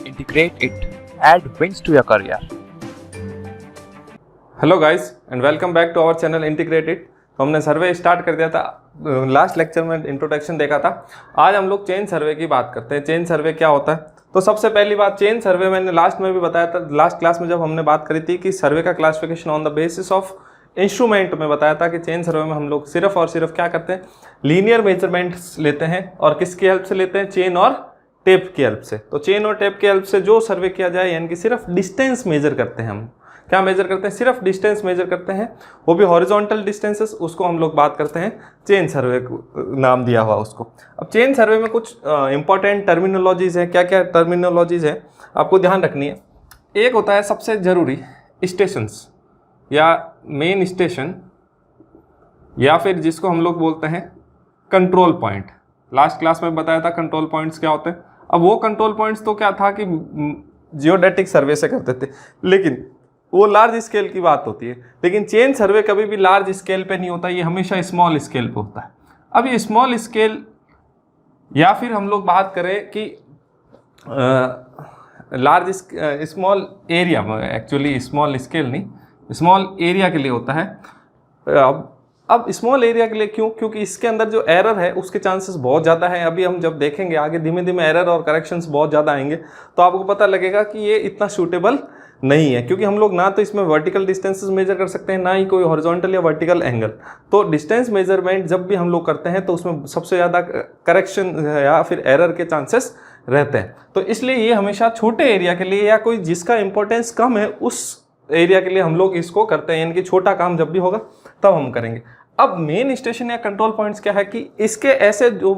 integrate it, add wins to your career. Hello guys and welcome back to our channel integrated. तो हमने सर्वे start कर दिया था, last lecture में introduction देखा था। आज हम लोग चेन सर्वे की बात करते हैं। चेन सर्वे क्या होता है? तो सबसे पहली बात, चेन सर्वे मैंने लास्ट में भी बताया था, लास्ट क्लास में जब हमने बात करी थी कि सर्वे का classification on the basis of instrument में बताया था कि चेन सर्वे में हम लोग सिर्फ और सिर्फ क्या करते हैं, लीनियर मेजरमेंट्स लेते हैं। और किसकी हेल्प से लेते हैं? चेन और टेप की हेल्प से। तो चेन और टेप की हेल्प से जो सर्वे किया जाए, यानी कि सिर्फ डिस्टेंस मेजर करते हैं हम। क्या मेजर करते हैं? सिर्फ डिस्टेंस मेजर करते हैं, वो भी हॉरिजॉन्टल डिस्टेंसेस, उसको हम लोग बात करते हैं चेन सर्वे नाम दिया हुआ उसको। अब चेन सर्वे में कुछ इंपॉर्टेंट टर्मिनोलॉजीज है। क्या क्या टर्मिनोलॉजीज है आपको ध्यान रखनी है? एक होता है सबसे जरूरी स्टेशंस या मेन स्टेशन, या फिर जिसको हम लोग बोलते हैं कंट्रोल पॉइंट। लास्ट क्लास में बताया था कंट्रोल पॉइंट्स क्या होते हैं। अब वो कंट्रोल पॉइंट्स तो क्या था कि जियोडेटिक सर्वे से करते थे, लेकिन वो लार्ज स्केल की बात होती है। लेकिन चेन सर्वे कभी भी लार्ज स्केल पे नहीं होता, ये हमेशा स्मॉल स्केल पे होता है। अब ये स्मॉल स्केल, या फिर हम लोग बात करें कि लार्ज स्मॉल एरिया में, एक्चुअली स्मॉल स्केल नहीं, स्मॉल एरिया के लिए होता है। अब स्मॉल एरिया के लिए क्यों? क्योंकि इसके अंदर जो एरर है उसके चांसेस बहुत ज़्यादा हैं। अभी हम जब देखेंगे आगे, धीमे धीमे एरर और करेक्शंस बहुत ज़्यादा आएंगे, तो आपको पता लगेगा कि ये इतना सूटेबल नहीं है। क्योंकि हम लोग ना तो इसमें वर्टिकल डिस्टेंसेस मेजर कर सकते हैं, ना ही कोई हॉरिजॉन्टल या वर्टिकल एंगल। तो डिस्टेंस मेजरमेंट जब भी हम लोग करते हैं तो उसमें सबसे ज़्यादा करेक्शन या फिर एरर के चांसेस रहते हैं। तो इसलिए ये हमेशा छोटे एरिया के लिए, या कोई जिसका इंपॉर्टेंस कम है उस एरिया के लिए हम लोग इसको करते हैं। यानी कि छोटा काम जब भी होगा तब हम करेंगे। अब मेन स्टेशन या कंट्रोल पॉइंट्स क्या है कि इसके ऐसे जो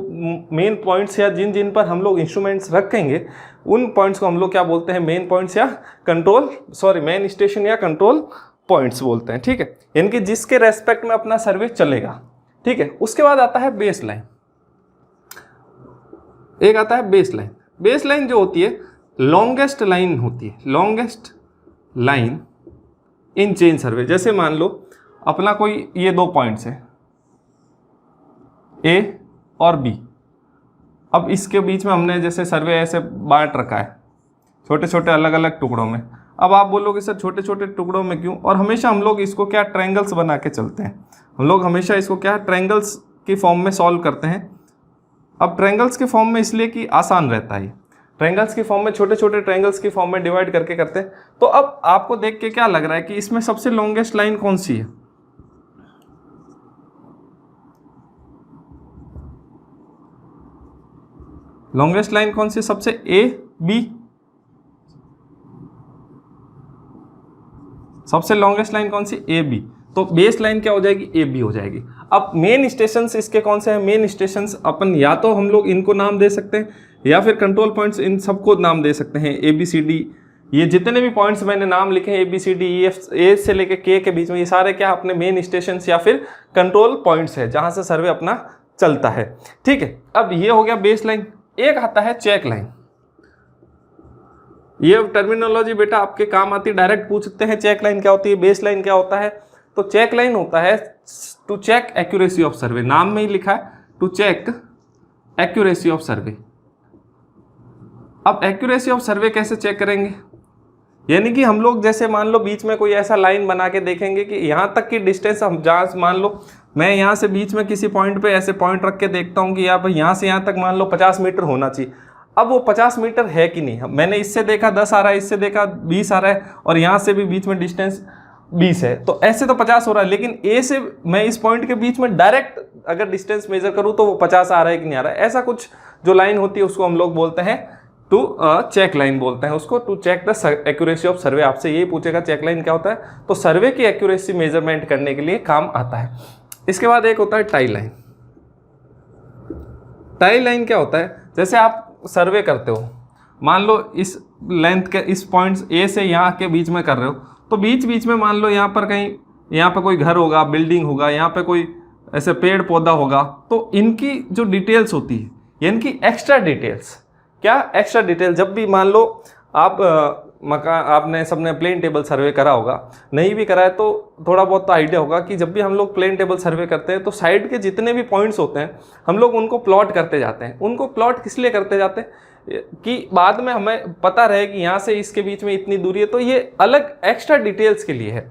मेन पॉइंट्स या जिन जिन पर हम लोग इंस्ट्रूमेंट्स रखेंगे, उन पॉइंट्स को हम लोग क्या बोलते हैं? मेन पॉइंट्स या मेन स्टेशन या कंट्रोल पॉइंट्स बोलते हैं। ठीक है, यानी कि जिसके रेस्पेक्ट में अपना सर्वे चलेगा। ठीक है, उसके बाद आता है बेस लाइन। एक आता है बेस लाइन। बेस लाइन जो होती है लॉन्गेस्ट लाइन होती है, longest line in chain survey. जैसे मान लो अपना कोई ये दो पॉइंट्स है ए और बी। अब इसके बीच में हमने जैसे सर्वे ऐसे बांट रखा है छोटे छोटे अलग अलग टुकड़ों में। अब आप बोलोगे सर छोटे छोटे टुकड़ों में क्यों? और हमेशा हम लोग इसको क्या ट्रायंगल्स बना के चलते हैं। हम लोग हमेशा इसको क्या ट्रायंगल्स की फॉर्म में सॉल्व करते हैं। अब ट्रायंगल्स के फॉर्म में इसलिए कि आसान रहता है, ट्रायंगल्स की फॉर्म में, छोटे छोटे ट्रायंगल्स की फॉर्म में डिवाइड करके करते हैं। तो अब आपको देख के क्या लग रहा है कि इसमें सबसे लॉन्गेस्ट लाइन कौन सी है? लॉन्गेस्ट लाइन कौन सी? सबसे ए बी, सबसे लॉन्गेस्ट लाइन कौन सी? A B. तो बेस लाइन क्या हो जाएगी? ए बी हो जाएगी। अब मेन स्टेशंस इसके कौन से हैं? मेन स्टेशंस अपन या तो हम लोग इनको नाम दे सकते हैं, या फिर कंट्रोल पॉइंट्स इन सबको नाम दे सकते हैं। ए बी सी डी, ये जितने भी पॉइंट्स मैंने नाम लिखे हैं, A B C D E F, A से लेके के बीच में, ये सारे क्या अपने मेन स्टेशंस या फिर कंट्रोल पॉइंट्स है जहां से सर्वे अपना चलता है। ठीक है, अब ये हो गया बेस लाइन। एक आता है चेक लाइन। ये टर्मिनोलॉजी बेटा आपके काम आती है, डायरेक्ट पूछ सकते हैं चेक लाइन क्या होती है, बेस लाइन क्या होता है। तो चेक लाइन होता है to check accuracy of survey. नाम में ही लिखा है to check accuracy of survey. अब एक्यूरेसी ऑफ सर्वे कैसे चेक करेंगे? यानी कि हम लोग जैसे मान लो बीच में कोई ऐसा लाइन बना के देखेंगे कि यहाँ तक की डिस्टेंस, हम जहाँ मान लो मैं यहाँ से बीच में किसी पॉइंट पे ऐसे पॉइंट रख के देखता हूँ कि यहाँ से यहाँ तक मान लो 50 मीटर होना चाहिए। अब वो 50 मीटर है कि नहीं? मैंने इससे देखा 10 आ रहा है, इससे देखा 20 आ रहा है, और यहाँ से भी बीच में डिस्टेंस 20 है, तो ऐसे तो 50 हो रहा है। लेकिन ए से मैं इस पॉइंट के बीच में डायरेक्ट अगर डिस्टेंस मेजर करूँ तो वो 50 आ रहा है कि नहीं आ रहा है। ऐसा कुछ जो लाइन होती है उसको हम लोग बोलते हैं टू चेक लाइन बोलते हैं उसको, to check the accuracy of survey. आपसे यही पूछेगा चेक लाइन क्या होता है, तो सर्वे की एक्यूरेसी मेजरमेंट करने के लिए काम आता है। इसके बाद एक होता है टाई लाइन। टाई लाइन क्या होता है? जैसे आप सर्वे करते हो, मान लो इस लेंथ के इस पॉइंट्स ए से यहाँ के बीच में कर रहे हो, तो बीच बीच में मान लो यहाँ पर कहीं, यहाँ पर कोई घर होगा, बिल्डिंग होगा, यहाँ पे कोई ऐसे पेड़ पौधा होगा, तो इनकी जो डिटेल्स होती है, यानी कि एक्स्ट्रा डिटेल्स। क्या एक्स्ट्रा डिटेल? जब भी मान लो आप मकान, आपने सबने प्लेन टेबल सर्वे करा होगा, नहीं भी करा है तो थोड़ा बहुत तो आइडिया होगा कि जब भी हम लोग प्लेन टेबल सर्वे करते हैं तो साइड के जितने भी पॉइंट्स होते हैं हम लोग उनको प्लॉट करते जाते हैं। उनको प्लॉट किस लिए करते जाते हैं? कि बाद में हमें पता रहे कि यहाँ से इसके बीच में इतनी दूरी है, तो ये अलग एक्स्ट्रा डिटेल्स के लिए है,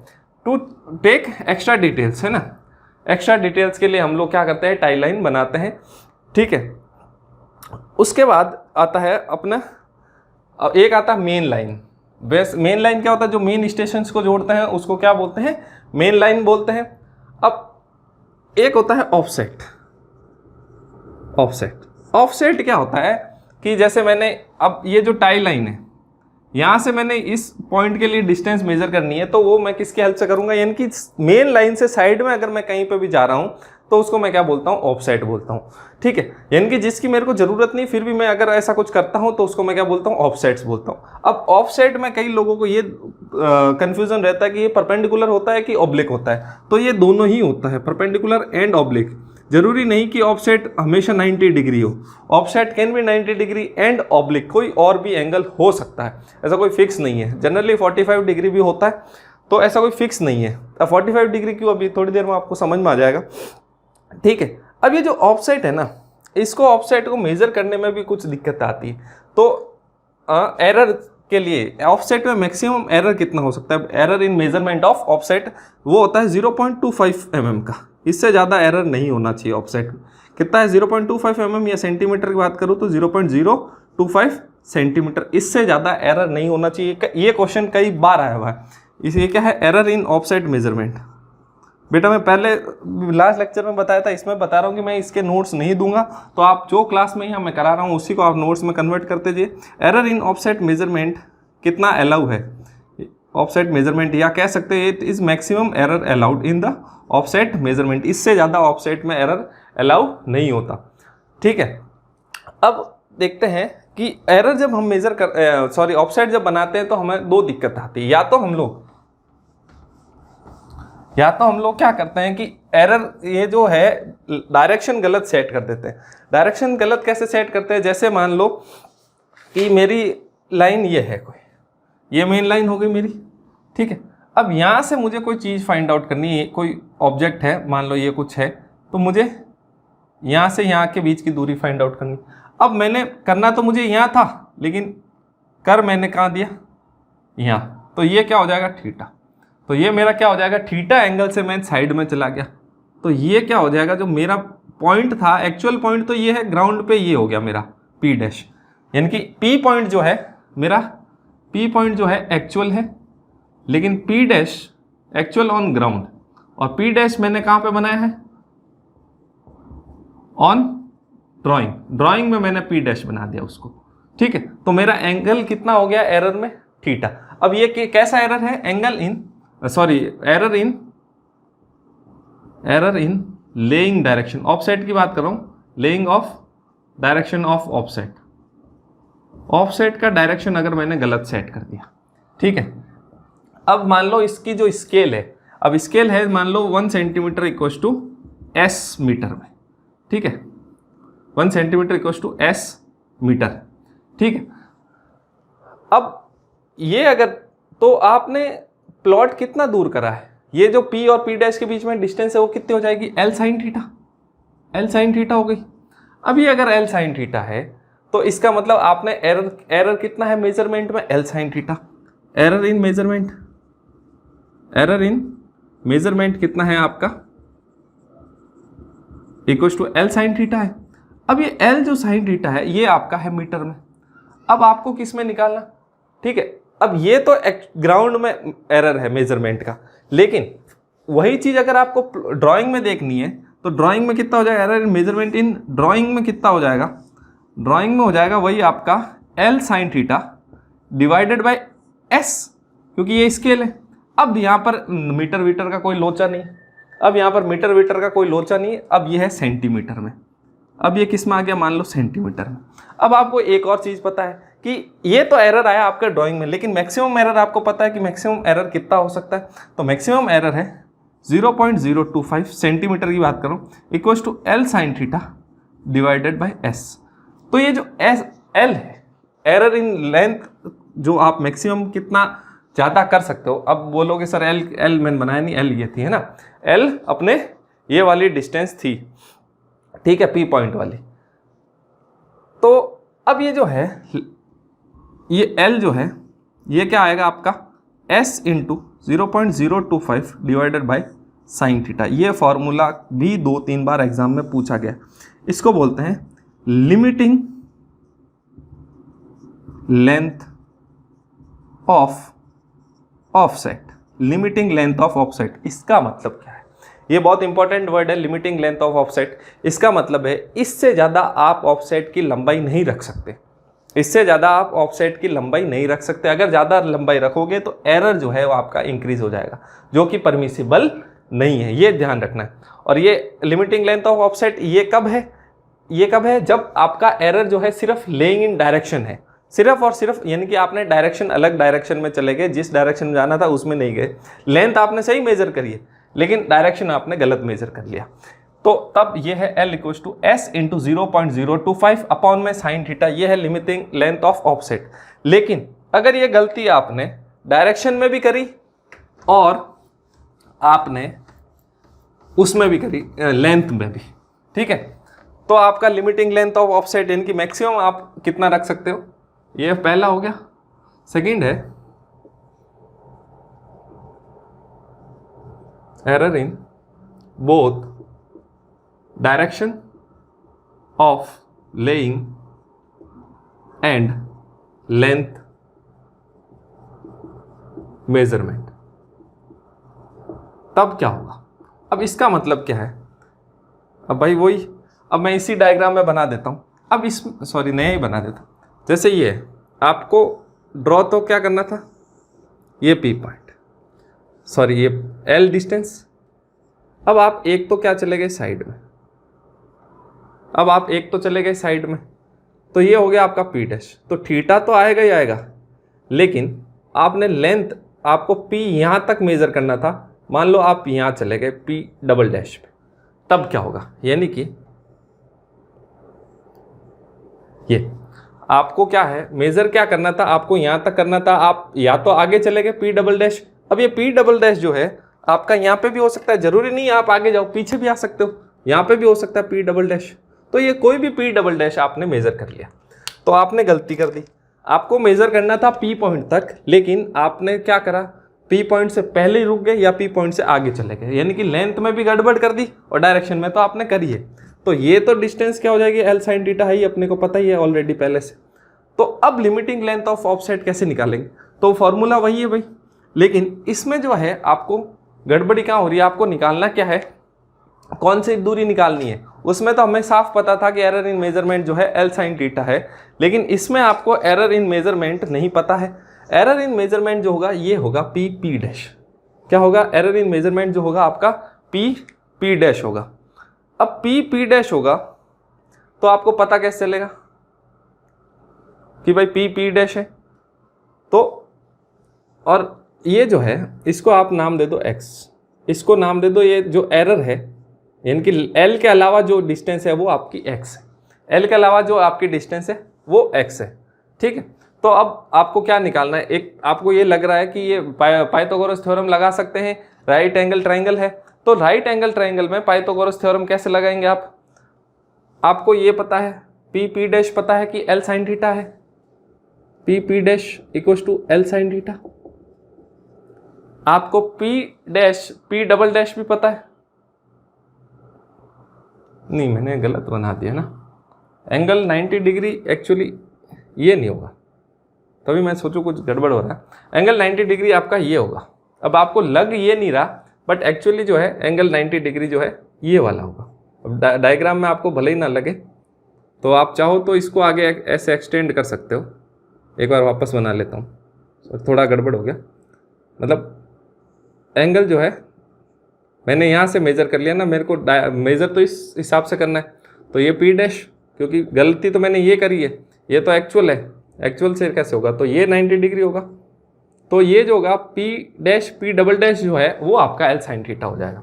टू टेक एक्स्ट्रा डिटेल्स, है ना। एक्स्ट्रा डिटेल्स के लिए हम लोग क्या करते हैं, टाई लाइन बनाते हैं, ठीक है। उसके बाद आता है अपना, एक आता है main line. Base main line क्या होता है, जो मेन स्टेशंस को जोड़ते हैं उसको क्या बोलते हैं, मेन लाइन बोलते हैं। अब एक होता है ऑफसेट। ऑफसेट क्या होता है कि जैसे मैंने, अब ये जो टाई लाइन है, यहाँ से मैंने इस पॉइंट के लिए डिस्टेंस मेजर करनी है, तो वो मैं किसकी हेल्प से करूँगा, यानी कि मेन लाइन से साइड में अगर मैं कहीं पे भी जा रहा हूँ तो उसको मैं क्या बोलता हूँ, ऑफसेट बोलता हूँ, ठीक है। यानी कि जिसकी मेरे को ज़रूरत नहीं, फिर भी मैं अगर ऐसा कुछ करता हूँ तो उसको मैं क्या बोलता हूँ, ऑफसेट्स बोलता हूँ। अब ऑफसेट में कई लोगों को ये कन्फ्यूज़न रहता है कि ये परपेंडिकुलर होता है कि ऑब्लिक होता है, तो ये दोनों ही होता है, परपेंडिकुलर एंड ऑब्लिक। जरूरी नहीं कि ऑफसेट हमेशा 90 डिग्री हो, offset can be 90 degree and oblique, कोई और भी एंगल हो सकता है, ऐसा कोई फिक्स नहीं है। जनरली 45 डिग्री भी होता है, तो ऐसा कोई फिक्स नहीं है। अब 45 डिग्री क्यों, अभी थोड़ी देर में आपको समझ में आ जाएगा, ठीक है। अब ये जो ऑफसेट है ना, इसको ऑफसेट को मेजर करने में भी कुछ दिक्कत आती है, तो एरर के लिए ऑफसेट में मैक्सिमम एरर कितना हो सकता है, error in measurement of offset वो होता है 0.25 mm का, इससे ज़्यादा एरर नहीं होना चाहिए ऑफसेट। कितना है, 0.25 mm, या सेंटीमीटर की बात करूँ तो 0.025 सेंटीमीटर, इससे ज़्यादा एरर नहीं होना चाहिए। ये क्वेश्चन कई बार आया हुआ है, इसलिए क्या है, एरर इन ऑफसेट मेजरमेंट। बेटा मैं पहले लास्ट लेक्चर में बताया था, इसमें बता रहा हूँ कि मैं इसके नोट्स नहीं दूंगा, तो आप जो क्लास में यहाँ मैं करा रहा हूँ उसी को आप नोट्स में कन्वर्ट करते जाइए। एरर इन ऑफसेट मेजरमेंट कितना अलाउ है, ऑफसेट मेजरमेंट, या कह सकते हैं it is maximum error allowed in the offset measurement, इससे ज़्यादा ऑफसेट में एरर अलाउ नहीं होता, ठीक है। अब देखते हैं कि एरर जब हम मेजर कर ऑफसेट जब बनाते हैं तो हमें दो दिक्कत आती है। या तो हम लोग क्या करते हैं कि एरर ये जो है डायरेक्शन गलत सेट कर देते हैं। डायरेक्शन गलत कैसे सेट करते हैं, जैसे मान लो कि मेरी लाइन ये है, कोई ये मेन लाइन हो गई मेरी, ठीक है। अब यहाँ से मुझे कोई चीज़ फाइंड आउट करनी है, कोई ऑब्जेक्ट है, मान लो ये कुछ है, तो मुझे यहाँ से यहाँ के बीच की दूरी फाइंड आउट करनी। अब मैंने करना तो मुझे यहाँ था, लेकिन कर मैंने कहाँ दिया, यहाँ, तो ये क्या हो जाएगा, थीटा। तो ये मेरा क्या हो जाएगा, थीटा एंगल से मैं साइड में चला गया, तो ये क्या हो जाएगा, जो मेरा पॉइंट था, एक्चुअल पॉइंट तो ये है ग्राउंड पे, ये हो गया मेरा पी डैश, यानी कि पी पॉइंट जो है मेरा, पी पॉइंट जो है एक्चुअल है, लेकिन P dash actual on ground, और पी डैश मैंने कहाँ पे बनाया है, ऑन ड्राइंग में मैंने पी डैश बना दिया उसको, ठीक है। तो मेरा एंगल कितना हो गया एरर में, थीटा। अब ये कैसा एरर है, error in laying direction, offset की बात कर रहा हूँ, laying of direction of offset, offset का डायरेक्शन अगर मैंने गलत सेट कर दिया, ठीक है। अब मान लो इसकी जो स्केल है, अब स्केल है मान लो 1 centimetre equals to S metre में, ठीक है, 1 centimetre equals to S metre, ठीक है। अब ये अगर, तो आपने प्लॉट कितना दूर करा है, ये जो P और P डैश के बीच में डिस्टेंस है वो कितनी हो जाएगी, L साइन थीटा हो गई। अब ये अगर L साइन थीटा है तो इसका मतलब आपने एरर कितना है मेजरमेंट में, L sine theta. Error in measurement कितना है आपका, equals to L sine theta है। अब ये L जो साइन थीटा है ये आपका है मीटर में, अब आपको किस में निकालना, ठीक है। अब ये तो ग्राउंड में एरर है मेजरमेंट का, लेकिन वही चीज़ अगर आपको ड्राइंग में देखनी है तो ड्राइंग में कितना हो जाएगा, error in measurement in drawing में कितना हो जाएगा, ड्राइंग में हो जाएगा वही आपका L sine theta divided by S, क्योंकि ये स्केल है। अब यहाँ पर मीटर वीटर का कोई लोचा नहीं, अब ये है सेंटीमीटर में, अब ये किस में आ गया, मान लो सेंटीमीटर में। अब आपको एक और चीज़ पता है कि ये तो एरर आया आपका ड्राइंग में, लेकिन मैक्सिमम एरर आपको पता है कि मैक्सिमम एरर कितना हो सकता है, तो मैक्सिमम एरर है 0.025 सेंटीमीटर की बात करूँ, equals to L sine theta divided by S। तो ये जो L है, एरर इन लेंथ, जो आप मैक्सिमम कितना ज़्यादा कर सकते हो। अब बोलोगे सर L मैंने बनाया नहीं, L ये थी, है ना, L अपने ये वाली डिस्टेंस थी, ठीक है, P पॉइंट वाली। तो अब ये जो है, ये L जो है ये क्या आएगा आपका S into 0.025 divided by sine theta. ये फॉर्मूला भी 2-3 बार एग्जाम में पूछा गया। इसको बोलते हैं limiting length of offset. Limiting length of offset, इसका मतलब क्या है? ये बहुत इंपॉर्टेंट वर्ड है, लिमिटिंग लेंथ ऑफ ऑफसेट। इसका मतलब है इससे ज़्यादा आप ऑफसेट की लंबाई नहीं रख सकते। इससे ज़्यादा आप ऑफसेट की लंबाई नहीं रख सकते। अगर ज़्यादा लंबाई रखोगे तो एरर जो है वो आपका इंक्रीज हो जाएगा, जो कि परमिसिबल नहीं है, ये ध्यान रखना है। और ये लिमिटिंग लेंथ ऑफ ऑफसेट ये कब है? ये कब है? जब आपका एरर जो है सिर्फ लेइंग इन डायरेक्शन है, सिर्फ और सिर्फ, यानी कि आपने डायरेक्शन अलग डायरेक्शन में चले गए, जिस डायरेक्शन में जाना था उसमें नहीं गए। लेंथ आपने सही मेजर करी है लेकिन डायरेक्शन आपने गलत मेजर कर लिया, तो तब ये है L equals to S into 0.025 upon में साइन थीटा। ये है लिमिटिंग लेंथ ऑफ ऑफसेट। लेकिन अगर ये गलती आपने डायरेक्शन में भी करी और आपने उसमें भी करी, लेंथ में भी, ठीक है, तो आपका लिमिटिंग लेंथ ऑफ ऑफसेट इनकी मैक्सिमम आप कितना रख सकते हो? ये पहला हो गया। सेकंड है error in both direction of laying and length measurement. तब क्या होगा? अब इसका मतलब क्या है? अब भाई वही, अब मैं इसी डायग्राम में बना देता हूं। अब इस सॉरी नया ही बना देता हूं। जैसे ये है, आपको ड्रॉ तो क्या करना था, ये P पॉइंट, सॉरी ये L डिस्टेंस। अब आप एक तो क्या चले गए साइड में, अब आप एक तो चले गए साइड में, तो ये हो गया आपका P डैश। तो थीटा तो आएगा ही आएगा, लेकिन आपने लेंथ, आपको P यहाँ तक मेजर करना था। मान लो आप यहाँ चले गए P डबल डैश पे, तब क्या होगा? यानी कि ये आपको क्या है, मेजर क्या करना था, आपको यहाँ तक करना था। आप या तो आगे चले गए P डबल डैश। अब ये P डबल डैश जो है आपका यहाँ पे भी हो सकता है, जरूरी नहीं है आप आगे जाओ, पीछे भी आ सकते हो, यहाँ पे भी हो सकता है P डबल डैश। तो ये कोई भी P डबल डैश आपने मेजर कर लिया, तो आपने गलती कर दी। आपको मेजर करना था P पॉइंट तक, लेकिन आपने क्या करा, P पॉइंट से पहले ही रुक गए या P पॉइंट से आगे चले गए, यानी कि लेंथ में भी गड़बड़ कर दी और डायरेक्शन में तो आपने करी है। तो ये तो डिस्टेंस क्या हो जाएगी, L साइन थीटा है, अपने को पता ही है ऑलरेडी पहले से। तो अब लिमिटिंग लेंथ ऑफ ऑफसेट कैसे निकालेंगे? तो फॉर्मूला वही है भाई, लेकिन इसमें जो है आपको गड़बड़ी क्या हो रही है, आपको निकालना क्या है, कौन सी दूरी निकालनी है। उसमें तो हमें साफ पता था कि एरर इन मेजरमेंट जो है L साइन थीटा है, लेकिन इसमें आपको एरर इन मेजरमेंट नहीं पता है। एरर इन मेजरमेंट जो होगा ये होगा P डैश। क्या होगा? एरर इन मेजरमेंट जो होगा आपका P डैश होगा। अब P डैश होगा तो आपको पता कैसे चलेगा कि भाई P डैश है? तो और ये जो है इसको आप नाम दे दो x, इसको नाम दे दो, ये जो एरर है यानी कि L के अलावा जो डिस्टेंस है वो आपकी x है, L के अलावा जो आपकी डिस्टेंस है वो x है, ठीक है। तो अब आपको क्या निकालना है, एक आपको ये लग रहा है कि ये पाइथागोरस थ्योरम लगा सकते हैं, राइट एंगल ट्राइंगल है। तो राइट एंगल ट्राइंगल में पाइथागोरस थ्योरम कैसे लगाएंगे आप? आपको ये पता है P डैश पता है कि L साइन थीटा है, P dash equals to L sine theta. आपको P डबल डैश भी पता है, नहीं मैंने गलत बना दिया ना, एंगल 90 डिग्री एक्चुअली ये नहीं होगा, तभी मैं सोचूं कुछ गड़बड़ हो रहा है। एंगल 90 डिग्री आपका ये होगा। अब आपको लग ये नहीं रहा, बट एक्चुअली जो है एंगल 90 डिग्री जो है ये वाला होगा। अब डायग्राम में आपको भले ही ना लगे तो आप चाहो तो इसको आगे ऐसे एक्सटेंड कर सकते हो। एक बार वापस बना लेता हूँ, थोड़ा गड़बड़ हो गया। मतलब एंगल जो है मैंने यहाँ से मेज़र कर लिया ना, मेरे को मेज़र तो इस हिसाब से करना है। तो ये P डैश, क्योंकि गलती तो मैंने ये करी है, ये तो एक्चुअल है, एक्चुअल से कैसे होगा, तो ये 90 डिग्री होगा। तो ये जो होगा P डबल डैश जो है वो आपका L साइन थीटा हो जाएगा,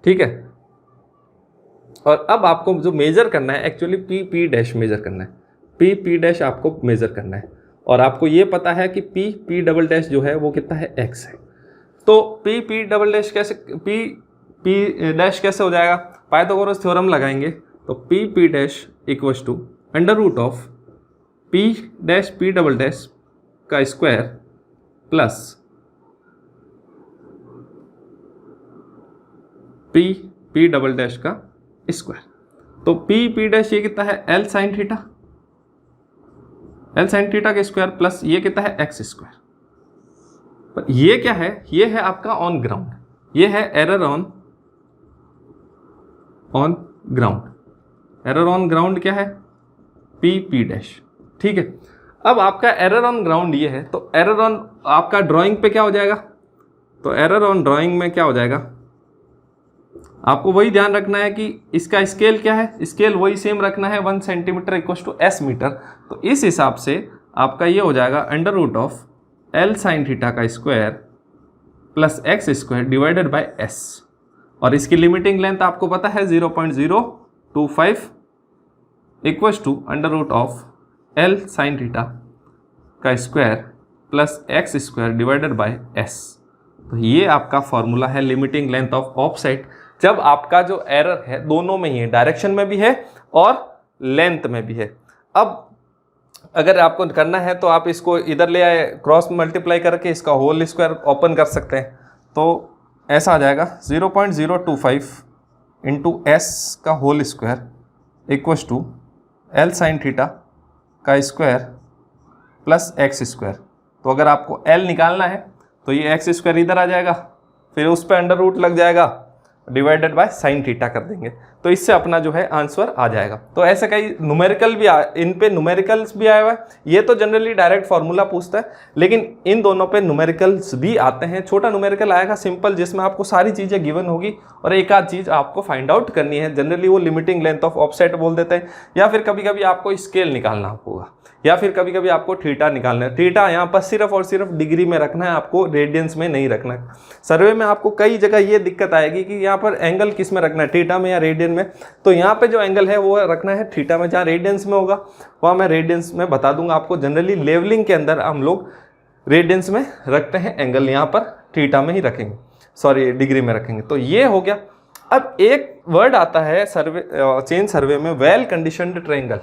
ठीक है। और अब आपको जो मेज़र करना है एक्चुअली P डैश मेज़र करना है, P डैश आपको मेज़र करना है। और आपको ये पता है कि P डबल डैश जो है वो कितना है, x है। तो P डबल डैश कैसे, P डैश कैसे हो जाएगा? पाइथागोरस थ्योरम लगाएंगे तो P dash equals to under root of P dash P double dash का square plus P P double dash का स्क्वायर। तो पी पी डैश ये कितना है l sine theta, l sine theta का स्क्वायर प्लस ये कितना है एक्स स्क्वायर। पर ये क्या है, ये है आपका ऑन ग्राउंड, ये है error on ground. Error on ground क्या है पी पी डैश, ठीक है। अब आपका एरर ऑन ग्राउंड ये है, तो एरर ऑन आपका ड्राइंग पे क्या हो जाएगा, तो एरर ऑन ड्राइंग में क्या हो जाएगा, आपको वही ध्यान रखना है कि इसका स्केल क्या है, स्केल वही सेम रखना है 1 centimetre equal to S metre. तो इस हिसाब से आपका ये हो जाएगा under root of l sine theta का square plus x square divided by s. और इसकी लिमिटिंग लेंथ आपको पता है 0.025 equal to under root of l sine theta का square plus x square divided by s. तो ये आपका फॉर्मूला है लिमिटिंग लेंथ ऑफ ऑफसेट, जब आपका जो एरर है दोनों में ही है, डायरेक्शन में भी है और लेंथ में भी है। अब अगर आपको करना है तो आप इसको इधर ले आए, क्रॉस मल्टीप्लाई करके इसका होल स्क्वायर ओपन कर सकते हैं। तो ऐसा आ जाएगा 0.025 इंटू एस का whole square equal to L sine theta का स्क्वायर प्लस एक्स स्क्वायर। तो अगर आपको एल निकालना है तो ये एक्स स्क्वायर इधर आ जाएगा, फिर उस पर अंडर रूट लग जाएगा, डिवाइडेड बाय साइन थीटा कर देंगे, तो इससे अपना जो है आंसर आ जाएगा। तो ऐसे कई न्यूमेरिकल भी इन पे न्यूमेरिकल्स भी आया हुआ है। ये तो जनरली डायरेक्ट फार्मूला पूछता है, लेकिन इन दोनों पे न्यूमेरिकल्स भी आते हैं। छोटा न्यूमेरिकल आएगा सिंपल, जिसमें आपको सारी चीज़ें गिवन होगी और एक आध चीज़ आपको फाइंड आउट करनी है। जनरली वो लिमिटिंग लेंथ ऑफ ऑफसेट बोल देते हैं, या फिर कभी कभी आपको स्केल निकालना होगा, या फिर कभी कभी आपको थीटा निकालना है। थीटा यहाँ पर सिर्फ और सिर्फ डिग्री में रखना है, आपको रेडियंस में नहीं रखना है। सर्वे में आपको कई जगह ये दिक्कत आएगी कि यहाँ पर एंगल किस में रखना है, थीटा में या रेडियन में। तो यहाँ पे जो एंगल है वो रखना है थीटा में, जहाँ रेडियंस में होगा वहाँ मैं रेडियंस में बता दूंगा आपको। जनरली लेवलिंग के अंदर हम लोग रेडियंस में रखते हैं एंगल, यहाँ पर थीटा में ही रखेंगे, सॉरी डिग्री में रखेंगे। तो ये हो गया। अब एक वर्ड आता है सर्वे चेन सर्वे में, वेल कंडीशनड ट्रायंगल।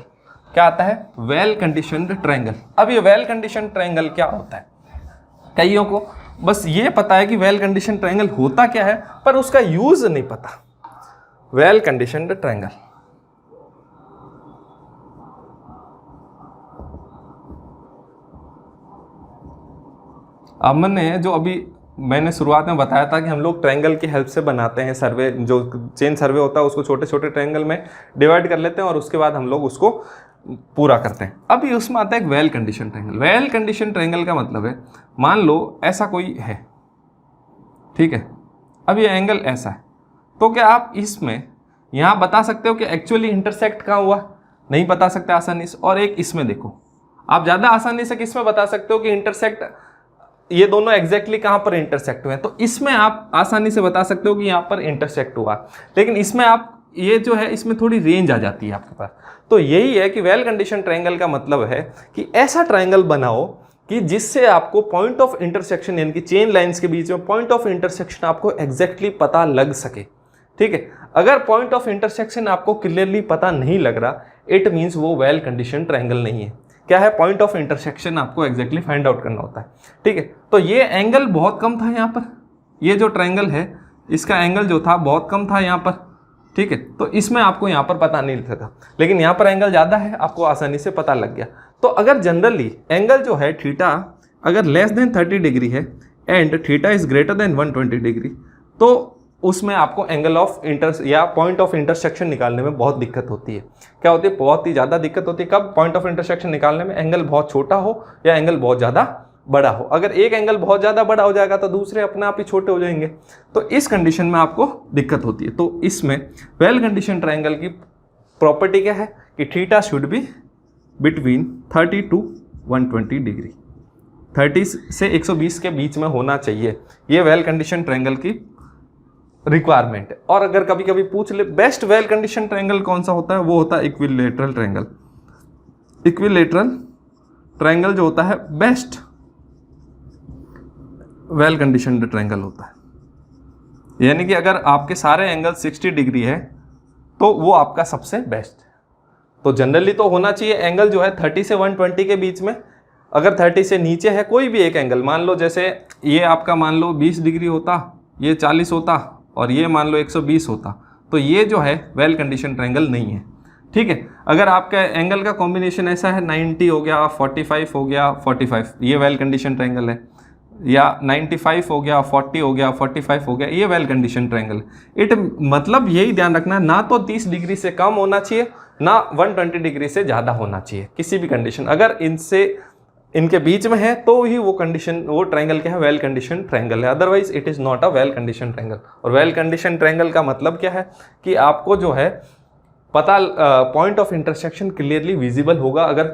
क्या आता है, वेल कंडीशनड ट्रायंगल। अब ये वेल कंडीशन ट्रायंगल क्या होता है, कईयों को बस ये पता है कि वेल कंडीशन ट्रायंगल होता क्या है, पर उसका यूज नहीं पता। वेल कंडीशनड ट्रायंगल, अब मैंने शुरुआत में बताया था कि हम लोग ट्रायंगल की हेल्प से बनाते हैं सर्वे। जो चेन सर्वे होता है उसको छोटे छोटे ट्रायंगल में डिवाइड कर लेते हैं और उसके बाद हम लोग उसको पूरा करते हैं। अब ये उसमें आता है एक well condition triangle. Well condition triangle का मतलब है, मान लो ऐसा कोई है, ठीक है, अब ये एंगल ऐसा है, तो क्या आप इसमें यहाँ बता सकते हो कि एक्चुअली इंटरसेक्ट कहाँ हुआ? नहीं बता सकते आसानी से। और एक इसमें देखो, आप ज़्यादा आसानी से किसमें बता सकते हो कि इंटरसेक्ट, ये दोनों एग्जैक्टली कहाँ पर इंटरसेक्ट हुए हैं, तो इसमें आप आसानी से बता सकते हो कि यहाँ पर इंटरसेक्ट हुआ। लेकिन इसमें आप ये जो है इसमें थोड़ी रेंज आ जाती है आपके पास। तो यही है कि वेल कंडीशन ट्रायंगल का मतलब है कि ऐसा ट्रायंगल बनाओ कि जिससे आपको पॉइंट ऑफ इंटरसेक्शन, यानी कि चेन लाइंस के बीच में पॉइंट ऑफ इंटरसेक्शन आपको एग्जैक्टली पता लग सके, ठीक है। अगर पॉइंट ऑफ इंटरसेक्शन आपको क्लियरली पता नहीं लग रहा, इट मीन्स वो वेल कंडीशन ट्रायंगल नहीं है। क्या है, पॉइंट ऑफ इंटरसेक्शन आपको एग्जैक्टली फाइंड आउट करना होता है, ठीक है। तो ये एंगल बहुत कम था यहाँ पर, ये जो ट्रायंगल है इसका एंगल जो था बहुत कम था यहाँ पर, ठीक है। तो इसमें आपको यहाँ पर पता नहीं लगा, लेकिन यहाँ पर एंगल ज़्यादा है, आपको आसानी से पता लग गया। तो अगर जनरली एंगल जो है थीटा अगर लेस देन 30 डिग्री है and theta is greater than 120 degree, तो उसमें आपको एंगल ऑफ या पॉइंट ऑफ इंटरसेक्शन निकालने में बहुत दिक्कत होती है। क्या होती है, बहुत ही ज़्यादा दिक्कत होती है। कब? पॉइंट ऑफ इंटरसेक्शन निकालने में एंगल बहुत छोटा हो या एंगल बहुत ज़्यादा बड़ा हो। अगर एक एंगल बहुत ज़्यादा बड़ा हो जाएगा तो दूसरे अपने आप ही छोटे हो जाएंगे, तो इस कंडीशन में आपको दिक्कत होती है। तो इसमें वेल कंडीशन ट्रायंगल की प्रॉपर्टी क्या है कि theta should be between 30 to 120 degree, 30 से 120 के बीच में होना चाहिए। ये वेल कंडीशन ट्रायंगल की रिक्वायरमेंट है। और अगर कभी कभी पूछ ले बेस्ट वेल कंडीशन ट्रायंगल कौन सा होता है, वो होता है इक्विलेटरल ट्रायंगल। इक्विलेटरल ट्रायंगल जो होता है बेस्ट वेल कंडीशनड ट्रायंगल होता है। यानी कि अगर आपके सारे एंगल 60 डिग्री है तो वो आपका सबसे बेस्ट है। तो जनरली तो होना चाहिए एंगल जो है 30 से 120 के बीच में। अगर 30 से नीचे है कोई भी एक एंगल, मान लो जैसे ये आपका मान लो 20 डिग्री होता, ये 40 होता और ये मान लो 120 होता, तो ये जो है वेल कंडीशन ट्रायंगल नहीं है। ठीक है, अगर आपका एंगल का कॉम्बिनेशन ऐसा है 90 हो गया, 45 हो गया, 45, ये वेल कंडीशन ट्रायंगल है, या 95 हो गया, 40 हो गया, 45 हो गया, ये वेल कंडीशन ट्रायंगल है। इट मतलब यही ध्यान रखना, ना तो 30 डिग्री से कम होना चाहिए, ना 120 डिग्री से ज़्यादा होना चाहिए किसी भी कंडीशन। अगर इनके बीच में है तो ही वो कंडीशन, वो ट्रायंगल क्या है, वेल कंडीशन ट्रायंगल है, otherwise it is not a well condition triangle. और वेल कंडीशन ट्रायंगल का मतलब क्या है कि आपको जो है पता point of intersection clearly visible होगा अगर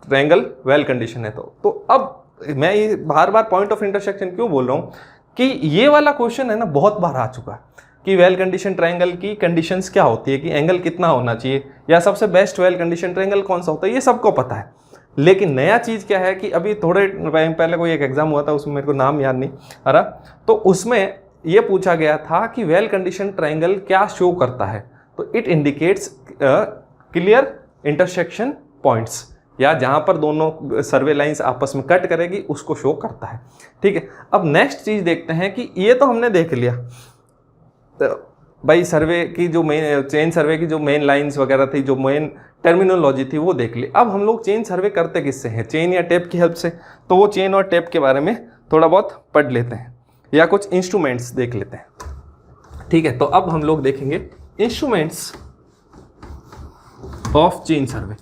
ट्रायंगल वेल कंडीशन है तो अब मैं ये बार बार पॉइंट ऑफ इंटरसेक्शन क्यों बोल रहा हूँ कि ये वाला क्वेश्चन है ना बहुत बार आ चुका है कि वेल कंडीशन ट्रायंगल की कंडीशंस क्या होती है, कि एंगल कितना होना चाहिए, या सबसे बेस्ट वेल कंडीशन ट्रायंगल कौन सा होता है, ये सबको पता है। लेकिन नया चीज़ क्या है कि अभी थोड़े टाइम पहले कोई एक एग्जाम हुआ था, उसमें मेरे को नाम याद नहीं आ रहा, तो उसमें ये पूछा गया था कि वेल कंडीशन ट्रायंगल क्या शो करता है, तो it indicates clear intersection points, या जहाँ पर दोनों सर्वे लाइंस आपस में कट करेगी उसको शो करता है। ठीक है, अब नेक्स्ट चीज़ देखते हैं कि ये तो हमने देख लिया भाई, सर्वे की जो मेन चेन सर्वे की जो मेन लाइंस वगैरह थी, जो मेन टर्मिनोलॉजी थी वो देख ली। अब हम लोग चेन सर्वे करते किससे हैं, चेन या टेप की हेल्प से, तो वो चेन और टेप के बारे में थोड़ा बहुत पढ़ लेते हैं या कुछ इंस्ट्रूमेंट्स देख लेते हैं। ठीक है, तो अब हम लोग देखेंगे instruments of chain survey.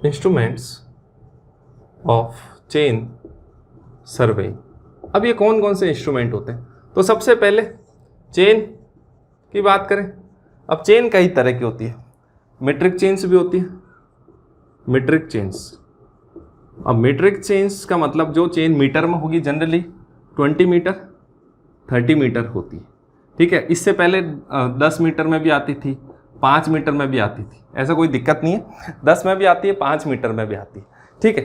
Instruments of chain survey. अब ये कौन कौन से इंस्ट्रूमेंट होते हैं, तो सबसे पहले चेन की बात करें। अब चेन कई तरह की होती है, मीट्रिक चेन्स भी होती है, मीट्रिक चेन्स। अब मीट्रिक चेन्स का मतलब जो चेन मीटर में होगी, जनरली 20 मीटर 30 मीटर होती है। ठीक है, इससे पहले 10 मीटर में भी आती थी, 5 मीटर में भी आती थी, ऐसा कोई दिक्कत नहीं है, 10 में भी आती है, 5 मीटर में भी आती है। ठीक है,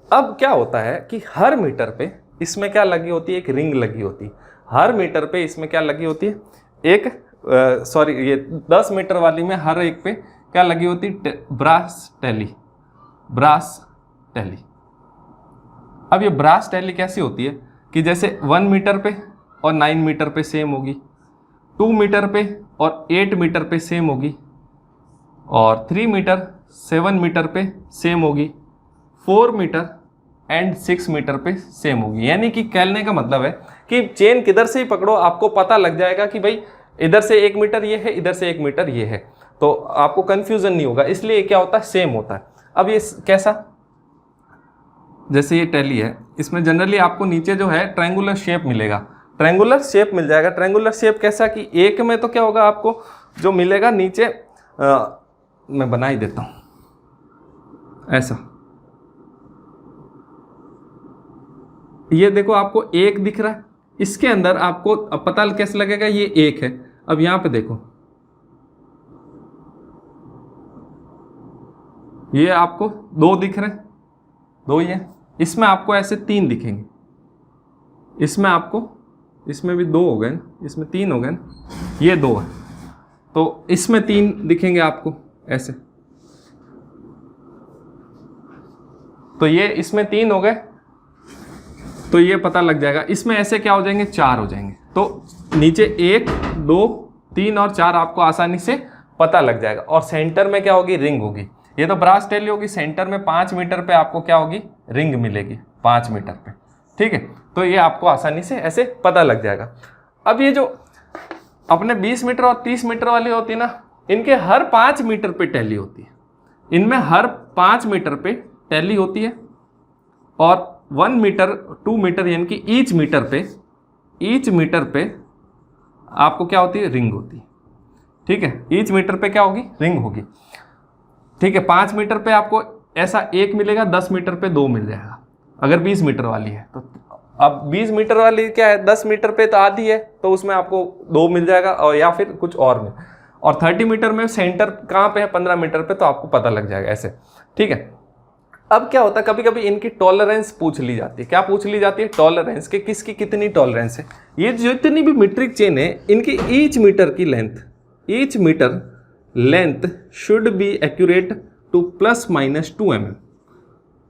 अब क्या होता है कि हर मीटर पे इसमें क्या लगी होती है, एक रिंग लगी होती है। हर मीटर पे इसमें क्या लगी होती है, एक ये 10 मीटर वाली में हर एक पे क्या लगी होती है, ब्रास टैली। अब ये ब्रास टैली कैसी होती है कि जैसे 1 मीटर पे और 9 मीटर पे सेम होगी, 2 मीटर पे और 8 मीटर पे सेम होगी, और 3 मीटर 7 मीटर पे सेम होगी, 4 मीटर एंड 6 मीटर पे सेम होगी। यानी कि कहने का मतलब है कि चेन किधर से ही पकड़ो आपको पता लग जाएगा कि भाई इधर से 1 मीटर ये है, इधर से 1 मीटर ये है, तो आपको कंफ्यूजन नहीं होगा, इसलिए क्या होता है, सेम होता है। अब ये कैसा, जैसे ये टैली है, इसमें जनरली आपको नीचे जो है ट्रायंगुलर शेप मिलेगा, ट्रायंगुलर शेप मिल जाएगा। ट्रायंगुलर शेप कैसा कि एक में तो क्या होगा, आपको जो मिलेगा नीचे मैं बना ही देता हूं ऐसा, ये देखो आपको एक दिख रहा है, इसके अंदर आपको अब पता कैसे लगेगा ये एक है। अब यहां पे देखो, ये आपको 2 दिख रहे हैं, 2 ही है, इसमें आपको ऐसे 3 दिखेंगे, इसमें आपको, इसमें भी 2 हो गए, इसमें 3 हो गए, ये 2 है, तो इसमें 3 दिखेंगे आपको ऐसे, तो ये इसमें 3 हो गए, तो ये पता लग जाएगा। इसमें ऐसे क्या हो जाएंगे, 4 हो जाएंगे, तो नीचे 1 2 3 और 4 आपको आसानी से पता लग जाएगा। और सेंटर में क्या होगी, रिंग होगी। ये तो ब्रास टैली होगी, सेंटर में 5 मीटर पे आपको क्या होगी, रिंग मिलेगी 5 मीटर पे। ठीक है, तो ये आपको आसानी से ऐसे पता लग जाएगा। अब ये जो अपने 20 मीटर और 30 मीटर वाली होती है ना, इनके हर 5 मीटर पे टैली होती है, इनमें हर 5 मीटर पे टैली होती है, और 1 मीटर 2 मीटर यानी कि ईच मीटर पे आपको क्या होती है, रिंग होती है। ठीक है, ईच मीटर पे क्या होगी, रिंग होगी। ठीक है, 5 मीटर पे आपको ऐसा 1 मिलेगा, 10 मीटर पे 2 मिल जाएगा अगर 20 मीटर वाली है तो। अब 20 मीटर वाली क्या है, 10 मीटर पे तो आधी है, तो उसमें आपको 2 मिल जाएगा, और या फिर कुछ और में। और 30 मीटर में सेंटर कहाँ पे है, 15 मीटर पे, तो आपको पता लग जाएगा ऐसे, ठीक है। अब क्या होता है, कभी कभी इनकी टॉलरेंस पूछ ली जाती है। क्या पूछ ली जाती है? टॉलरेंस, कि किसकी कितनी टॉलरेंस है। ये जितनी भी मीट्रिक चेन है, इनकी ईच मीटर की length, each metre length should be accurate to +-2 mm,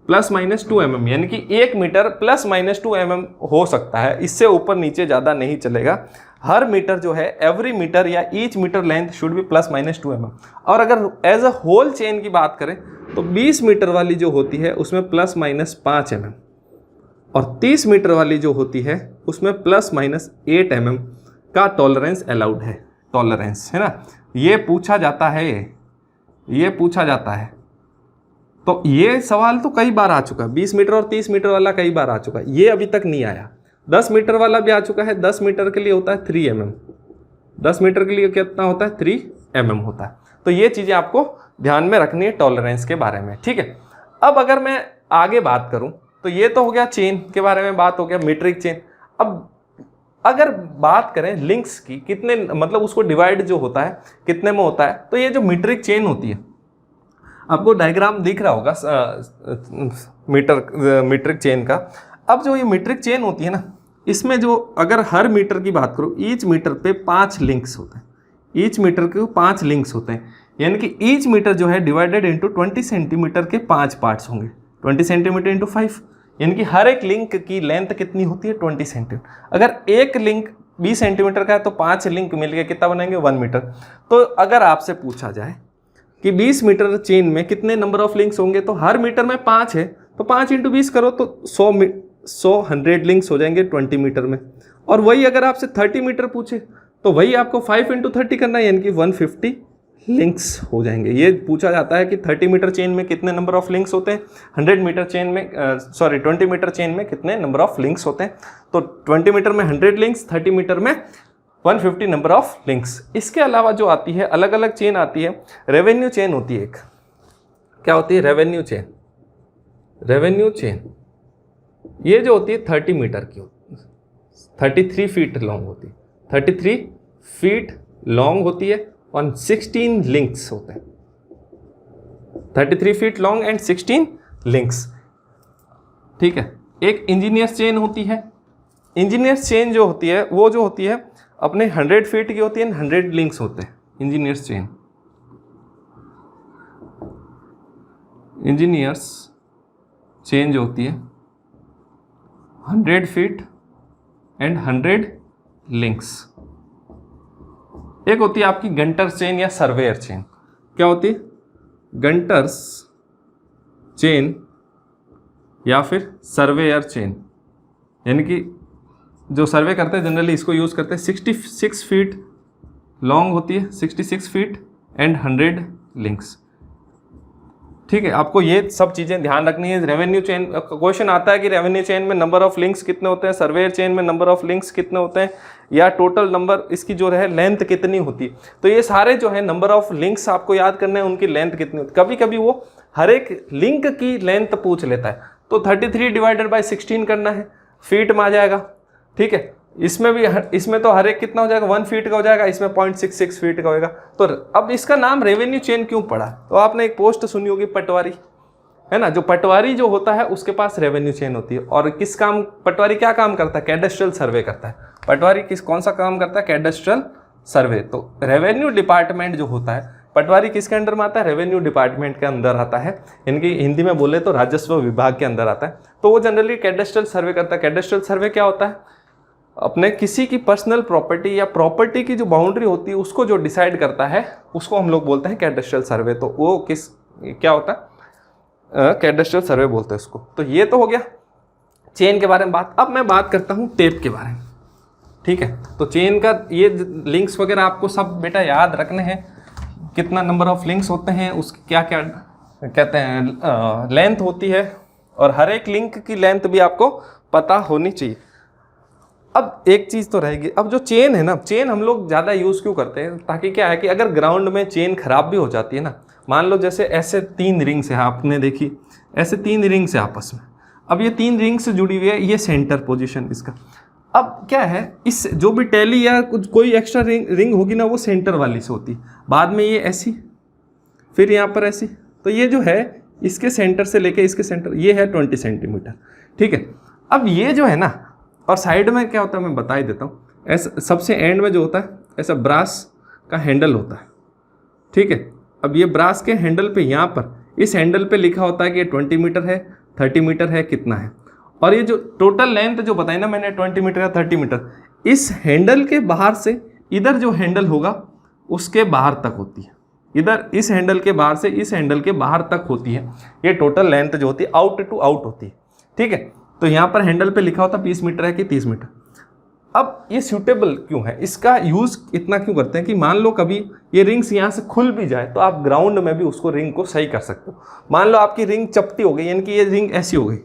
+-2 mm, यानी कि 1 मीटर +-2 mm हो सकता है, इससे ऊपर नीचे ज़्यादा नहीं चलेगा। हर मीटर जो है, एवरी मीटर या each metre length should be +-2 mm। और अगर एज अ होल चेन की बात करें तो 20 मीटर वाली जो होती है उसमें +-5 mm, और 30 मीटर वाली जो होती है उसमें +-8 mm का टॉलरेंस अलाउड है। टॉलरेंस है ना, ये पूछा जाता है, ये पूछा जाता है। तो ये सवाल तो कई बार आ चुका है, 20 मीटर और 30 मीटर वाला कई बार आ चुका है, ये अभी तक नहीं आया। 10 मीटर वाला भी आ चुका है, 10 मीटर के लिए होता है 3 mm, 10 मीटर के लिए कितना होता है, 3 mm होता है। तो ये चीज़ें आपको ध्यान में रखनी है टॉलरेंस के बारे में, ठीक है। अब अगर मैं आगे बात करूं तो ये तो हो गया चेन के बारे में, बात हो गया मीट्रिक चेन। अब अगर बात करें लिंक्स की, कितने मतलब उसको डिवाइड जो होता है कितने में होता है, तो ये जो मीट्रिक चेन होती है, आपको डायग्राम दिख रहा होगा मीट्रिक चेन का। अब जो ये मीट्रिक चेन होती है ना, इसमें जो अगर हर मीटर की बात करूँ, ईच मीटर पे 5 लिंक्स होते हैं, ईच मीटर के 5 लिंक्स होते हैं, यानी कि ईच मीटर जो है डिवाइडेड इंटू 20 सेंटीमीटर के 5 पार्ट्स होंगे, 20 सेंटीमीटर इंटू 5, यानी कि हर एक लिंक की लेंथ कितनी होती है, 20 सेंटीमीटर। अगर एक लिंक 20 सेंटीमीटर का है तो 5 लिंक मिलके कितना बनेंगे, 1 मीटर। तो अगर आपसे पूछा जाए कि 20 मीटर चेन में कितने नंबर ऑफ लिंक्स होंगे, तो हर मीटर में 5 है, तो 5 × 20 करो तो 100 लिंक्स हो जाएंगे 20 मीटर में। और वही अगर आपसे 30 मीटर पूछे तो वही आपको 5 × 30 करना है, यानी कि 150 लिंक्स हो जाएंगे। ये पूछा जाता है कि 30 मीटर चेन में कितने नंबर ऑफ लिंक्स होते हैं, 100 मीटर चेन में 20 मीटर चेन में कितने नंबर ऑफ लिंक्स होते हैं। तो 20 मीटर में 100 लिंक्स, 30 मीटर में 150 नंबर ऑफ लिंक्स। इसके अलावा जो आती है अलग अलग चेन आती है, रेवेन्यू चेन होती है एक। क्या होती है? Revenue chain. रेवेन्यू चेन ये जो होती है 30 मीटर की होती है, 33 फीट लॉन्ग होती है, 33 फीट लॉन्ग होती है और 16 लिंक्स होते हैं, 33 फीट लॉन्ग एंड 16 लिंक्स, ठीक है। एक इंजीनियर्स चेन होती है। इंजीनियर्स चेन जो होती है वो जो होती है अपने 100 फीट की होती है, 100 लिंक्स होते हैं इंजीनियर्स चेन। इंजीनियर्स चेन जो होती है 100 फीट एंड 100 लिंक्स। एक होती है आपकी गंटर्स चेन या सर्वेयर चेन। क्या होती है? गंटर्स चेन या फिर सर्वेयर चेन, यानी कि जो सर्वे करते हैं जनरली इसको यूज़ करते हैं। 66 फीट लॉन्ग होती है, 66 फीट एंड 100 लिंक्स, ठीक है। आपको ये सब चीज़ें ध्यान रखनी है। रेवेन्यू चेन क्वेश्चन आता है कि रेवेन्यू चेन में नंबर ऑफ लिंक्स कितने होते हैं, सर्वेयर चेन में नंबर ऑफ लिंक्स कितने होते हैं, या टोटल नंबर इसकी जो है लेंथ कितनी होती है। तो ये सारे जो है नंबर ऑफ लिंक्स आपको याद करने हैं, उनकी लेंथ कितनी होती है। कभी कभी वो हर एक लिंक की लेंथ पूछ लेता है, तो 33 डिवाइडेड बाई 16 करना है, फीट में आ जाएगा, ठीक है। इसमें तो हर एक कितना हो जाएगा, 1 फीट का हो जाएगा, इसमें 0.66 फीट का होगा। तो अब इसका नाम रेवेन्यू चेन क्यों पड़ा? तो आपने एक पोस्ट सुनी होगी पटवारी, है ना। जो पटवारी जो होता है उसके पास रेवेन्यू चेन होती है। और किस काम पटवारी क्या काम करता है? कैडेस्ट्रल सर्वे करता है। पटवारी कौन सा काम करता है? कैडेस्ट्रल सर्वे। तो रेवेन्यू डिपार्टमेंट जो होता है, पटवारी किसके अंडर में आता है? रेवेन्यू डिपार्टमेंट के अंदर आता है, इनकी हिंदी में बोले तो राजस्व विभाग के अंदर आता है। तो वो जनरली कैडेस्ट्रल सर्वे करता है। कैडेस्ट्रल सर्वे क्या होता है? अपने किसी की पर्सनल प्रॉपर्टी या प्रॉपर्टी की जो बाउंड्री होती है उसको जो डिसाइड करता है उसको हम लोग बोलते हैं कैडेस्ट्रल सर्वे। तो वो क्या होता है? कैडेस्ट्रल सर्वे बोलते हैं उसको। तो ये तो हो गया चेन के बारे में बात। अब मैं बात करता हूँ टेप के बारे में, ठीक है। तो चेन का ये लिंक्स वगैरह आपको सब बेटा याद रखने हैं, कितना नंबर ऑफ लिंक्स होते हैं, उसकी क्या क्या कहते हैं लेंथ होती है, और हर एक लिंक की लेंथ भी आपको पता होनी चाहिए। अब एक चीज़ तो रहेगी, अब जो चेन है ना, चेन हम लोग ज़्यादा यूज़ क्यों करते हैं? ताकि क्या है कि अगर ग्राउंड में चेन खराब भी हो जाती है ना, मान लो जैसे ऐसे 3 रिंग्स है, आपने देखी ऐसे 3 रिंग्स है आपस में। अब ये 3 रिंग्स जुड़ी हुई है, ये सेंटर पोजीशन इसका। अब क्या है, इस जो भी टेली या कुछ कोई एक्स्ट्रा रिंग होगी ना वो सेंटर वाली से होती, बाद में ये ऐसी, फिर यहाँ पर ऐसी, तो ये जो है इसके सेंटर से लेके इसके सेंटर ये है 20 सेंटीमीटर, ठीक है। अब ये जो है ना, और साइड में क्या होता है मैं बता ही देता हूँ, ऐसा सबसे एंड में जो होता है ऐसा ब्रास का हैंडल होता है, ठीक है। अब ये ब्रास के हैंडल पे यहाँ पर इस हैंडल पे लिखा होता है कि ये 20 मीटर है, 30 मीटर है, कितना है, और ये जो टोटल लेंथ जो बताई ना मैंने 20 मीटर या 30 मीटर, इस हैंडल के बाहर से इधर जो हैंडल होगा उसके बाहर तक होती है, इधर इस हैंडल के बाहर से इस हैंडल के बाहर तक होती है, ये टोटल लेंथ जो होती है आउट टू आउट होती है, ठीक है। तो यहाँ पर हैंडल पे लिखा होता है 20 मीटर है कि 30 मीटर। अब ये सूटेबल क्यों है, इसका यूज़ इतना क्यों करते हैं कि मान लो कभी ये रिंग्स यहाँ से खुल भी जाए तो आप ग्राउंड में भी उसको रिंग को सही कर सकते हो। मान लो आपकी रिंग चपटी हो गई, यानी कि ये रिंग ऐसी हो गई,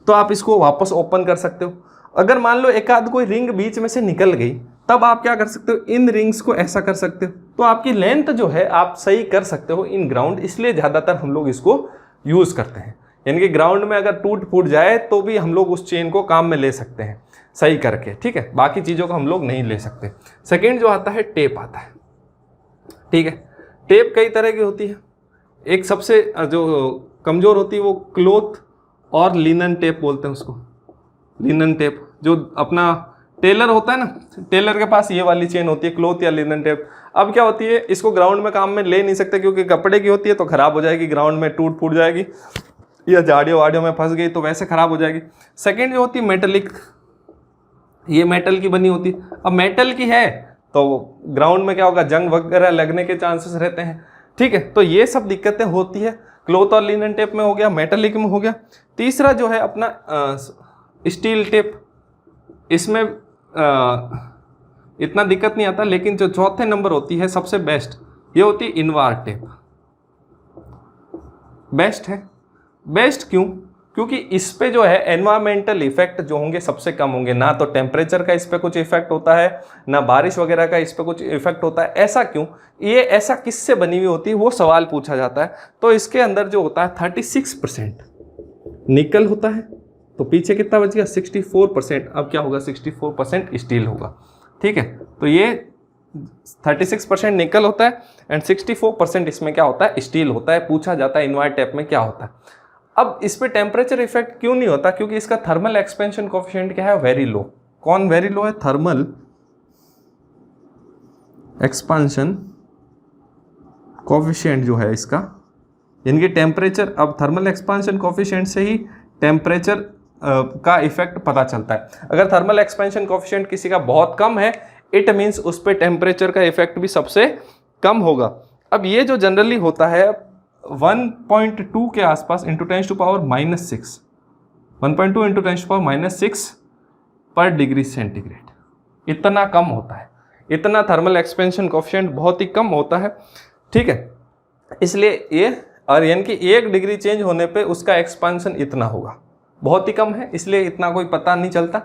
तो आप इसको वापस ओपन कर सकते हो। अगर मान लो एक आध कोई रिंग बीच में से निकल गई, तब आप क्या कर सकते हो, इन रिंग्स को ऐसा कर सकते हो, तो आपकी लेंथ जो है आप सही कर सकते हो इन ग्राउंड। इसलिए ज़्यादातर हम लोग इसको यूज़ करते हैं, यानी कि ग्राउंड में अगर टूट फूट जाए तो भी हम लोग उस चेन को काम में ले सकते हैं सही करके, ठीक है। बाकी चीज़ों को हम लोग नहीं ले सकते। सेकेंड जो आता है टेप आता है, ठीक है। टेप कई तरह की होती है, एक सबसे जो कमज़ोर होती है वो क्लॉथ और लिनन टेप बोलते हैं उसको, लिनन टेप। जो अपना टेलर होता है ना, टेलर के पास ये वाली चेन होती है क्लॉथ या लिनन टेप। अब क्या होती है, इसको ग्राउंड में काम में ले नहीं सकते क्योंकि कपड़े की होती है तो ख़राब हो जाएगी, ग्राउंड में टूट फूट जाएगी, या झाड़ियों वाड़ियों में फंस गई तो वैसे ख़राब हो जाएगी। सेकेंड जो होती है मेटलिक, ये मेटल की बनी होती है। अब मेटल की है तो ग्राउंड में क्या होगा, जंग वगैरह लगने के चांसेस रहते हैं, ठीक है। तो ये सब दिक्कतें होती है, क्लॉथ और लिनन टेप में हो गया, मेटलिक में हो गया। तीसरा जो है अपना स्टील टेप, इसमें इतना दिक्कत नहीं आता, लेकिन जो चौथे नंबर होती है सबसे बेस्ट, ये होती है इनवार टेप। बेस्ट है, बेस्ट क्यों, क्योंकि इस पे जो है एनवायरमेंटल इफेक्ट जो होंगे सबसे कम होंगे। ना तो टेम्परेचर का इस पे कुछ इफेक्ट होता है, ना बारिश वगैरह का इस पे कुछ इफेक्ट होता है। ऐसा क्यों, ये ऐसा किससे बनी हुई होती है वो सवाल पूछा जाता है। तो इसके अंदर जो होता है 36% निकल होता है, तो पीछे कितना बच गया 64%। अब क्या होगा 64% स्टील होगा, ठीक है। तो ये 36% निकल होता है एंड 64% इसमें क्या होता है, स्टील होता है। पूछा जाता है इनवायर टेप में क्या होता है। अब इस पे टेम्परेचर इफेक्ट क्यों नहीं होता, क्योंकि इसका थर्मल एक्सपेंशन कोफिशिएंट क्या है, वेरी लो। कौन वेरी लो है, थर्मल एक्सपांशन कोफिशिएंट जो है इसका, यानी कि टेम्परेचर, अब थर्मल एक्सपांशन कोफिशिएंट से ही टेम्परेचर का इफेक्ट पता चलता है। अगर थर्मल एक्सपेंशन कोफिशिएंट किसी का बहुत कम है, इट मीन्स उस पर टेम्परेचर का इफेक्ट भी सबसे कम होगा। अब ये जो जनरली होता है 1.2 के आसपास इंटू 10⁻⁻6, 1.2 इंटू 10⁻⁻6 पर डिग्री सेंटीग्रेड, इतना कम होता है, इतना थर्मल एक्सपेंशन कोफिशिएंट बहुत ही कम होता है, ठीक है। इसलिए ये, और यानी कि 1 डिग्री चेंज होने पे उसका एक्सपांशन इतना होगा, बहुत ही कम है, इसलिए इतना कोई पता नहीं चलता।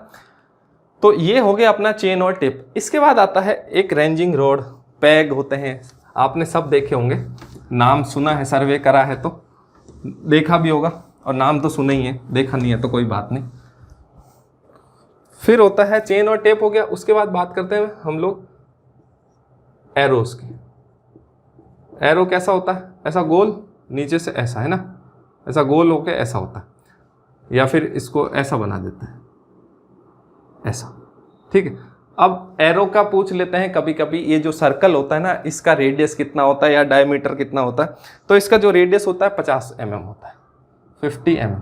तो ये हो गया अपना चेन और टिप। इसके बाद आता है एक रेंजिंग रोड, पैग होते हैं, आपने सब देखे होंगे, नाम सुना है, सर्वे करा है तो देखा भी होगा, और नाम तो सुना ही है, देखा नहीं है तो कोई बात नहीं। फिर होता है चेन और टेप हो गया। उसके बाद बात करते हैं हम लोग एरोस की। एरो कैसा होता है, ऐसा गोल, नीचे से ऐसा, है ना, ऐसा गोल होके ऐसा होता है, या फिर इसको ऐसा बना देते हैं, ऐसा, ठीक है। अब एरो का पूछ लेते हैं कभी कभी, ये जो सर्कल होता है ना, इसका रेडियस कितना होता है या डायमीटर कितना होता है। तो इसका जो रेडियस होता है 50 mm होता है, 50 mm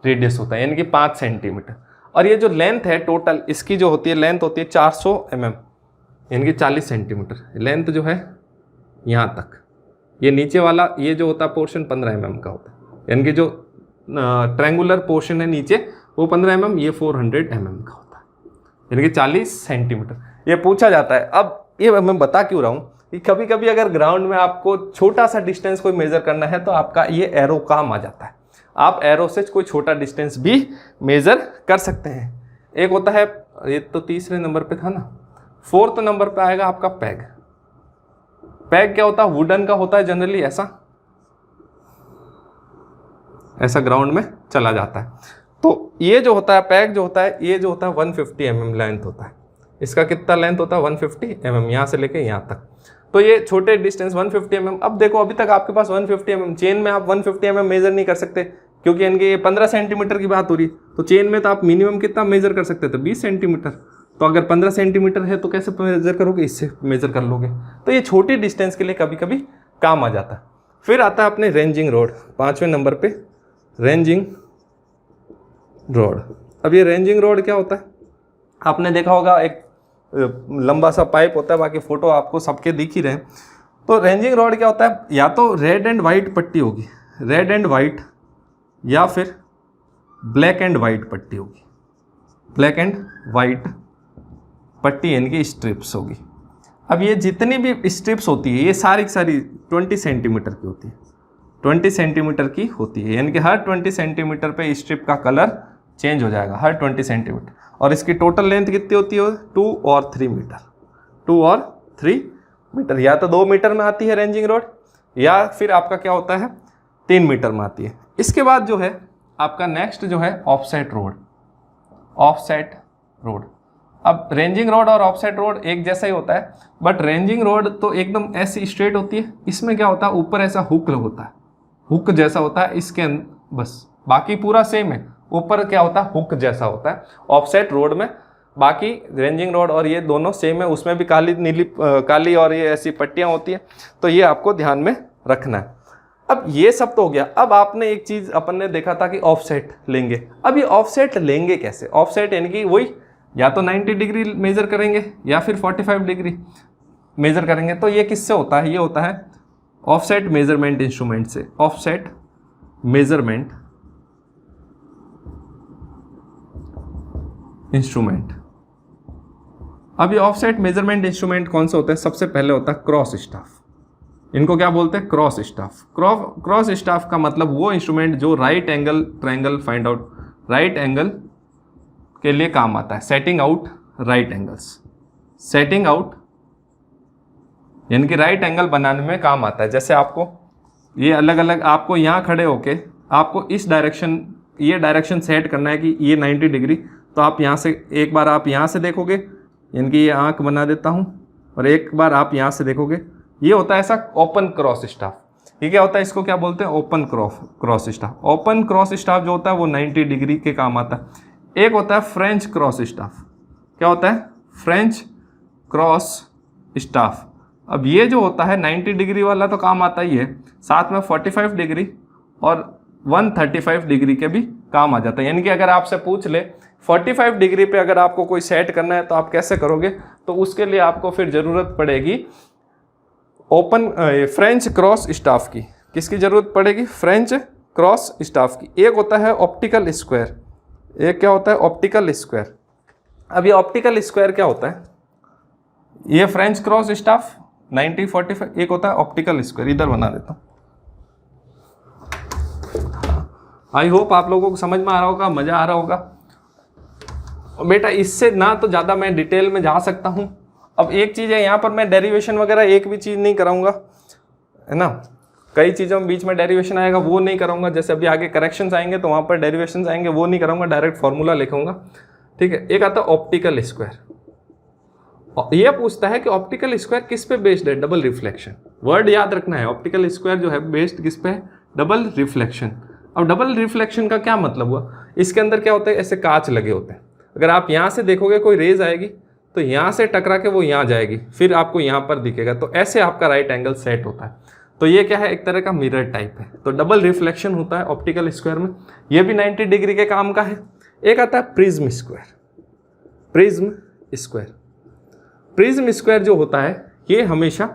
रेडियस होता है, यानी कि 5 सेंटीमीटर। और ये जो लेंथ है टोटल इसकी जो होती है, लेंथ होती है 400 mm, यानी कि 40 सेंटीमीटर लेंथ जो है यहाँ तक। ये नीचे वाला ये जो होता है पोर्शन 15 mm का होता है, यानी कि जो ट्रायंगुलर पोर्शन है नीचे वो 15 mm, ये 400 mm का होता है, यानी कि 40 सेंटीमीटर। ये पूछा जाता है। अब ये मैं बता क्यों रहा हूँ कि कभी कभी अगर ग्राउंड में आपको छोटा सा डिस्टेंस कोई मेजर करना है तो आपका ये एरो काम आ जाता है। आप एरो से कोई छोटा डिस्टेंस भी मेजर कर सकते हैं। एक होता है, ये तो तीसरे नंबर पे था ना, 4th नंबर पे आएगा आपका पैग। पैग क्या होता है, वुडन का होता है जनरली, ऐसा ऐसा ग्राउंड में चला जाता है। तो ये जो होता है पैक जो होता है, ये जो होता है 150 mm लेंथ होता है। इसका कितना लेंथ होता है 150 mm, यहाँ से लेके यहाँ तक। तो ये छोटे डिस्टेंस 150 mm। अब देखो अभी तक आपके पास 150 mm, चेन में आप 150 mm मेजर नहीं कर सकते क्योंकि इनके ये 15 सेंटीमीटर की बात हो रही है। तो चेन में तो आप मिनिमम कितना मेजर कर सकते थे 20 सेंटीमीटर। तो अगर 15 सेंटीमीटर है तो कैसे मेजर करोगे, इससे मेजर कर लोगे। तो ये छोटी डिस्टेंस के लिए कभी कभी काम आ जाता है। फिर आता है अपने रेंजिंग रोड 5वें नंबर पे, रेंजिंग रोड। अब ये रेंजिंग रोड क्या होता है, आपने देखा होगा एक लंबा सा पाइप होता है, बाकी फोटो आपको सबके दिख ही रहे। तो रेंजिंग रोड क्या होता है, या तो रेड एंड वाइट पट्टी होगी, रेड एंड वाइट, या फिर ब्लैक एंड वाइट पट्टी होगी, ब्लैक एंड वाइट पट्टी इनकी स्ट्रिप्स होगी। अब ये जितनी भी स्ट्रिप्स होती है ये सारी की सारी 20 सेंटीमीटर की होती है, 20 सेंटीमीटर की होती है, यानी कि हर 20 सेंटीमीटर पे स्ट्रिप का कलर चेंज हो जाएगा हर 20 सेंटीमीटर। और इसकी टोटल लेंथ कितनी होती है 2 और 3 मीटर, 2 और 3 मीटर। या तो 2 मीटर में आती है रेंजिंग रोड, या फिर आपका क्या होता है 3 मीटर में आती है। इसके बाद जो है आपका नेक्स्ट जो है ऑफसेट रोड, ऑफसेट रोड। अब रेंजिंग रोड और ऑफसेट रोड एक जैसा ही होता है, बट रेंजिंग रोड तो एकदम ऐसी स्ट्रेट होती है, इसमें क्या होता है ऊपर ऐसा हुक होता है, हुक जैसा होता है इसके बस, बाकी पूरा सेम है, ऊपर क्या होता है हुक जैसा होता है ऑफसेट रोड में। बाकी रेंजिंग रोड और ये दोनों सेम है, उसमें भी काली नीली काली और ये ऐसी पट्टियाँ होती हैं, तो ये आपको ध्यान में रखना है। अब ये सब तो हो गया। अब आपने एक चीज़ अपन ने देखा था कि ऑफसेट लेंगे। अब ये ऑफसेट लेंगे कैसे, ऑफसेट यानी कि वही या तो 90 डिग्री मेजर करेंगे या फिर 45 डिग्री मेजर करेंगे। तो ये किससे होता है, ये होता है ऑफसेट मेजरमेंट इंस्ट्रूमेंट से, ऑफसेट मेजरमेंट इंस्ट्रूमेंट। अब ये ऑफसेट मेजरमेंट इंस्ट्रूमेंट कौन सा होता है, सबसे पहले होता है क्रॉस स्टाफ। इनको क्या बोलते हैं, क्रॉस स्टाफ। क्रॉस स्टाफ का मतलब वो इंस्ट्रूमेंट जो right angle triangle find out, right angle के लिए काम आता है, setting out right angles, setting out यानी कि राइट एंगल बनाने में काम आता है। जैसे आपको ये अलग अलग, आपको यहाँ खड़े होके आपको इस डायरेक्शन, ये डायरेक्शन सेट करना है कि ये 90 डिग्री, तो आप यहाँ से एक बार आप यहाँ से देखोगे, यानी कि ये आँख बना देता हूँ, और एक बार आप यहाँ से देखोगे, ये होता है ऐसा ओपन क्रॉस स्टाफ। ये क्या होता है, इसको क्या बोलते हैं, open cross staff. Open cross staff जो होता है वो 90 डिग्री के काम आता है। एक होता है फ्रेंच क्रॉस स्टाफ। क्या होता है, फ्रेंच क्रॉस स्टाफ। अब ये जो होता है 90 डिग्री वाला तो काम आता ही है, साथ में 45 डिग्री और 135 डिग्री के भी काम आ जाता है। यानी कि अगर आपसे पूछ ले 45 डिग्री पे अगर आपको कोई सेट करना है तो आप कैसे करोगे, तो उसके लिए आपको फिर ज़रूरत पड़ेगी ओपन फ्रेंच क्रॉस स्टाफ की। किसकी ज़रूरत पड़ेगी, फ्रेंच क्रॉस स्टाफ की। एक होता है ऑप्टिकल स्क्वायर, एक क्या होता है ऑप्टिकल स्क्वायर। अब ये ऑप्टिकल स्क्वायर क्या होता है, ये फ्रेंच क्रॉस स्टाफ 90 45, एक होता है ऑप्टिकल स्क्वायर। इधर बना देता हूँ, आई होप आप लोगों को समझ में आ रहा होगा, मज़ा आ रहा होगा। बेटा इससे ना तो ज़्यादा मैं डिटेल में जा सकता हूँ। अब एक चीज़ है, यहाँ पर मैं डेरिवेशन वगैरह एक भी चीज़ नहीं कराऊंगा, है ना। कई चीज़ों में बीच में डेरिवेशन आएगा वो नहीं कराऊंगा, जैसे अभी आगे करेक्शंस आएंगे तो वहाँ पर डेरिवेशंस आएंगे, वो नहीं कराऊंगा, डायरेक्ट फार्मूला लिखूंगा, ठीक है। एक आता है ऑप्टिकल स्क्वायर। ये पूछता है कि ऑप्टिकल स्क्वायर किस पे बेस्ड है, डबल रिफ्लेक्शन। वर्ड याद रखना है, ऑप्टिकल स्क्वायर जो है बेस्ड किस पे है, डबल रिफ्लेक्शन। अब डबल रिफ्लेक्शन का क्या मतलब हुआ, इसके अंदर क्या होता है, ऐसे कांच लगे होते हैं। अगर आप यहाँ से देखोगे कोई रेज आएगी तो यहाँ से टकरा के वो यहाँ जाएगी, फिर आपको यहाँ पर दिखेगा, तो ऐसे आपका राइट एंगल सेट होता है। तो ये क्या है, एक तरह का मिरर टाइप है। तो डबल रिफ्लेक्शन होता है ऑप्टिकल स्क्वायर में, ये भी 90 डिग्री के काम का है। एक आता है prism square. Prism square, prism square जो होता है ये हमेशा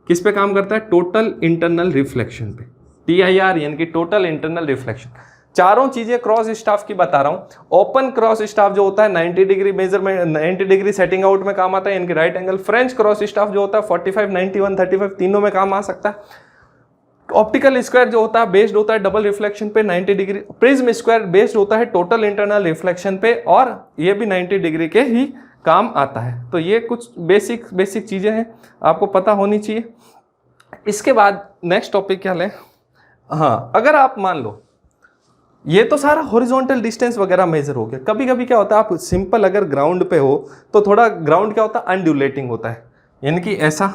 किस पे काम करता है, टोटल इंटरनल रिफ्लेक्शन पे, TIR यानी कि टोटल इंटरनल रिफ्लेक्शन। चारों चीजें क्रॉस स्टाफ की बता रहा हूं। ओपन क्रॉस स्टाफ जो होता है 90 degree measurement, 90 degree setting out में काम आता है, यानी कि right angle. French cross staff जो होता है 45, 90, 135 तीनों में काम आ सकता है। ऑप्टिकल स्क्वायर जो होता है बेस्ड होता है डबल रिफ्लेक्शन पे 90 डिग्री। प्रिज्म स्क्वायर बेस्ड होता है टोटल इंटरनल रिफ्लेक्शन पे, और ये भी 90 डिग्री के ही काम आता है। तो ये कुछ बेसिक चीजें हैं, आपको पता होनी चाहिए। इसके बाद नेक्स्ट टॉपिक क्या लें, हाँ, अगर आप मान लो ये तो सारा हॉरिजॉन्टल डिस्टेंस वगैरह मेजर हो गया। कभी कभी क्या होता है, आप सिंपल अगर ग्राउंड पे हो तो थोड़ा ग्राउंड क्या होता है, अनड्यूलेटिंग होता है, यानी कि ऐसा,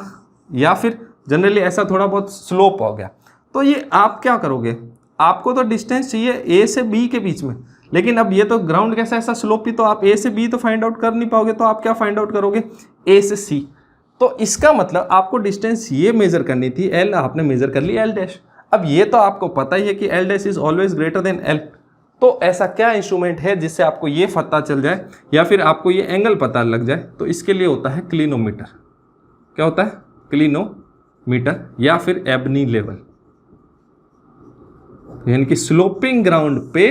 या फिर जनरली ऐसा थोड़ा बहुत स्लोप हो गया। तो ये आप क्या करोगे, आपको तो डिस्टेंस चाहिए ए से बी के बीच में, लेकिन अब ये तो ग्राउंड कैसा ऐसा स्लोपी, तो आप ए से बी तो फाइंड आउट कर नहीं पाओगे, तो आप क्या फाइंड आउट करोगे, ए से सी। तो इसका मतलब आपको डिस्टेंस ये मेजर करनी थी एल, आपने मेजर कर ली एल डैश। अब ये तो आपको पता ही है कि L dash is always greater than L. तो ऐसा क्या इंस्ट्रूमेंट है जिससे आपको ये पता चल जाए या फिर आपको ये एंगल पता लग जाए, तो इसके लिए होता है क्लिनोमीटर। क्या होता है, क्लिनोमीटर, या फिर एबनी लेवल, यानी कि स्लोपिंग ग्राउंड पे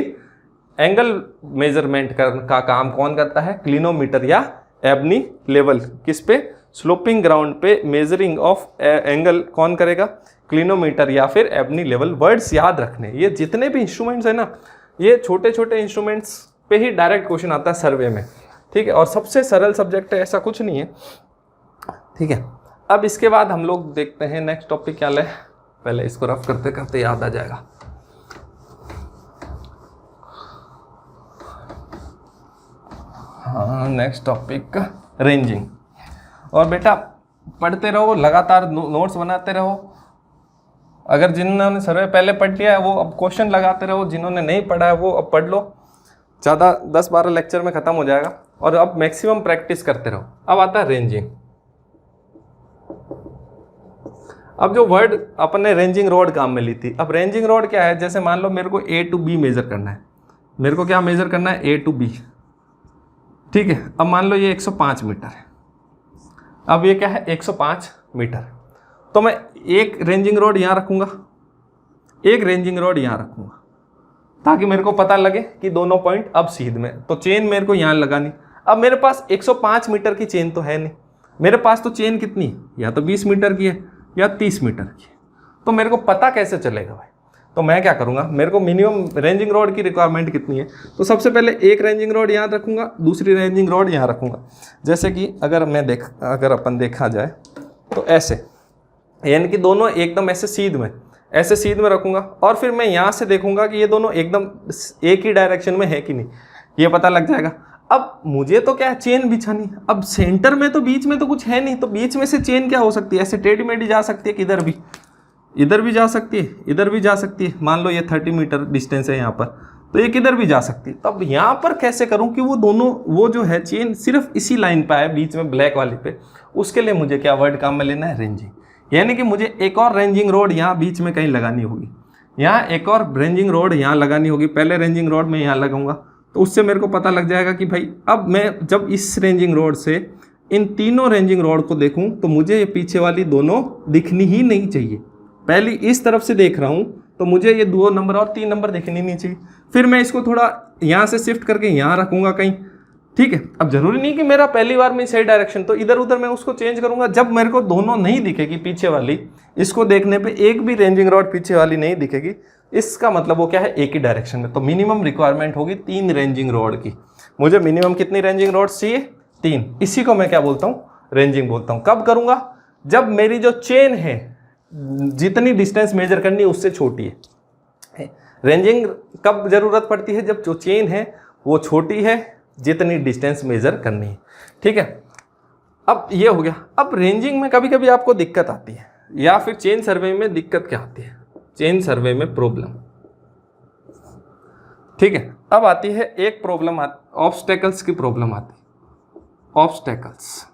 एंगल मेजरमेंट का काम कौन करता है, क्लिनोमीटर या एबनी लेवल। किस पे, स्लोपिंग ग्राउंड पे मेजरिंग ऑफ एंगल कौन करेगा, क्लिनोमीटर या फिर एबनी लेवल। वर्ड्स याद रखने, ये जितने भी इंस्ट्रूमेंट्स है ना, ये छोटे छोटे इंस्ट्रूमेंट्स पे ही डायरेक्ट क्वेश्चन आता है सर्वे में, ठीक है, और सबसे सरल सब्जेक्ट है, ऐसा कुछ नहीं है, ठीक है। अब इसके बाद हम लोग देखते हैं नेक्स्ट टॉपिक क्या ले, पहले इसको रफ करते करते याद आ जाएगा। हाँ, नेक्स्ट टॉपिक रेंजिंग। और बेटा पढ़ते रहो, लगातार नोट्स बनाते रहो। अगर जिन्होंने सर्वे पहले पढ़ लिया है वो अब क्वेश्चन लगाते रहो, जिन्होंने नहीं पढ़ा है वो अब पढ़ लो, ज़्यादा 10-12 लेक्चर में ख़त्म हो जाएगा। और अब मैक्सिमम प्रैक्टिस करते रहो। अब आता है रेंजिंग। अब जो वर्ड अपन ने रेंजिंग रॉड काम में ली थी, अब रेंजिंग रॉड क्या है, जैसे मान लो मेरे को ए टू बी मेजर करना है, मेरे को क्या मेजर करना है, ए टू बी, ठीक है। अब मान लो ये 105 मीटर है, अब ये क्या है 105 मीटर, तो मैं एक रेंजिंग रॉड यहाँ रखूँगा, एक रेंजिंग रॉड यहाँ रखूँगा, ताकि मेरे को पता लगे कि दोनों पॉइंट अब सीध में। तो चेन मेरे को यहाँ लगानी। अब मेरे पास 105 मीटर की चेन तो है नहीं, मेरे पास तो चेन कितनी, या तो 20 मीटर की है या 30 मीटर की है। तो मेरे को पता कैसे चलेगा भाई, तो मैं क्या करूँगा, मेरे को मिनिमम रेंजिंग रॉड की रिक्वायरमेंट कितनी है, तो सबसे पहले एक रेंजिंग रॉड यहाँ रखूँगा, दूसरी रेंजिंग रॉड यहाँ रखूँगा। जैसे कि अगर अपन देखा जाए तो ऐसे, यानी कि दोनों एकदम ऐसे सीध में रखूँगा, और फिर मैं यहाँ से देखूँगा कि ये दोनों एकदम एक ही डायरेक्शन में है कि नहीं, ये पता लग जाएगा। अब मुझे तो क्या है, चेन बिछानी। अब सेंटर में तो बीच में तो कुछ है नहीं, तो बीच में से चेन क्या हो सकती है, ऐसे टेढ़ी मेढ़ी जा सकती है, किधर भी, इधर भी जा सकती है, इधर भी जा सकती है। मान लो ये 30 मीटर डिस्टेंस है यहाँ पर, तो ये किधर भी जा सकती है। तब यहाँ पर कैसे करूँ कि वो दोनों, वो जो है चेन सिर्फ इसी लाइन पर है, बीच में ब्लैक वाली पे, उसके लिए मुझे क्या वर्ड काम में लेना है, रेंजिंग। यानी कि मुझे एक और रेंजिंग रोड यहाँ बीच में कहीं लगानी होगी, यहाँ एक और रेंजिंग रोड यहाँ लगानी होगी। पहले रेंजिंग रोड में यहाँ लगाऊंगा, तो उससे मेरे को पता लग जाएगा कि भाई अब मैं जब इस रेंजिंग रोड से इन तीनों रेंजिंग रोड को देखूं, तो मुझे ये पीछे वाली दोनों दिखनी ही नहीं चाहिए। पहली इस तरफ से देख रहा हूँ तो मुझे ये 2 नंबर और 3 नंबर दिखनी नहीं चाहिए। फिर मैं इसको थोड़ा यहाँ से शिफ्ट करके यहाँ रखूँगा कहीं, ठीक है। अब जरूरी नहीं कि मेरा पहली बार में सही डायरेक्शन, तो इधर उधर मैं उसको चेंज करूंगा। जब मेरे को दोनों नहीं दिखेगी पीछे वाली, इसको देखने पे एक भी रेंजिंग रॉड पीछे वाली नहीं दिखेगी, इसका मतलब वो क्या है, एक ही डायरेक्शन में। तो मिनिमम रिक्वायरमेंट होगी 3 रेंजिंग रॉड की। मुझे मिनिमम कितनी रेंजिंग रॉड चाहिए, 3। इसी को मैं क्या बोलता हूँ, रेंजिंग बोलता हूँ। कब करूँगा, जब मेरी जो चेन है जितनी डिस्टेंस मेजर करनी है उससे छोटी है। रेंजिंग कब जरूरत पड़ती है, जब जो चेन है वो छोटी है जितनी डिस्टेंस मेजर करनी है, ठीक है। अब ये हो गया। अब रेंजिंग में कभी कभी आपको दिक्कत आती है, या फिर चेन सर्वे में दिक्कत क्या आती है, चेन सर्वे में प्रॉब्लम, ठीक है। अब आती है एक प्रॉब्लम, ऑब्स्टेकल्स की प्रॉब्लम आती है। ऑब्स्टेकल्स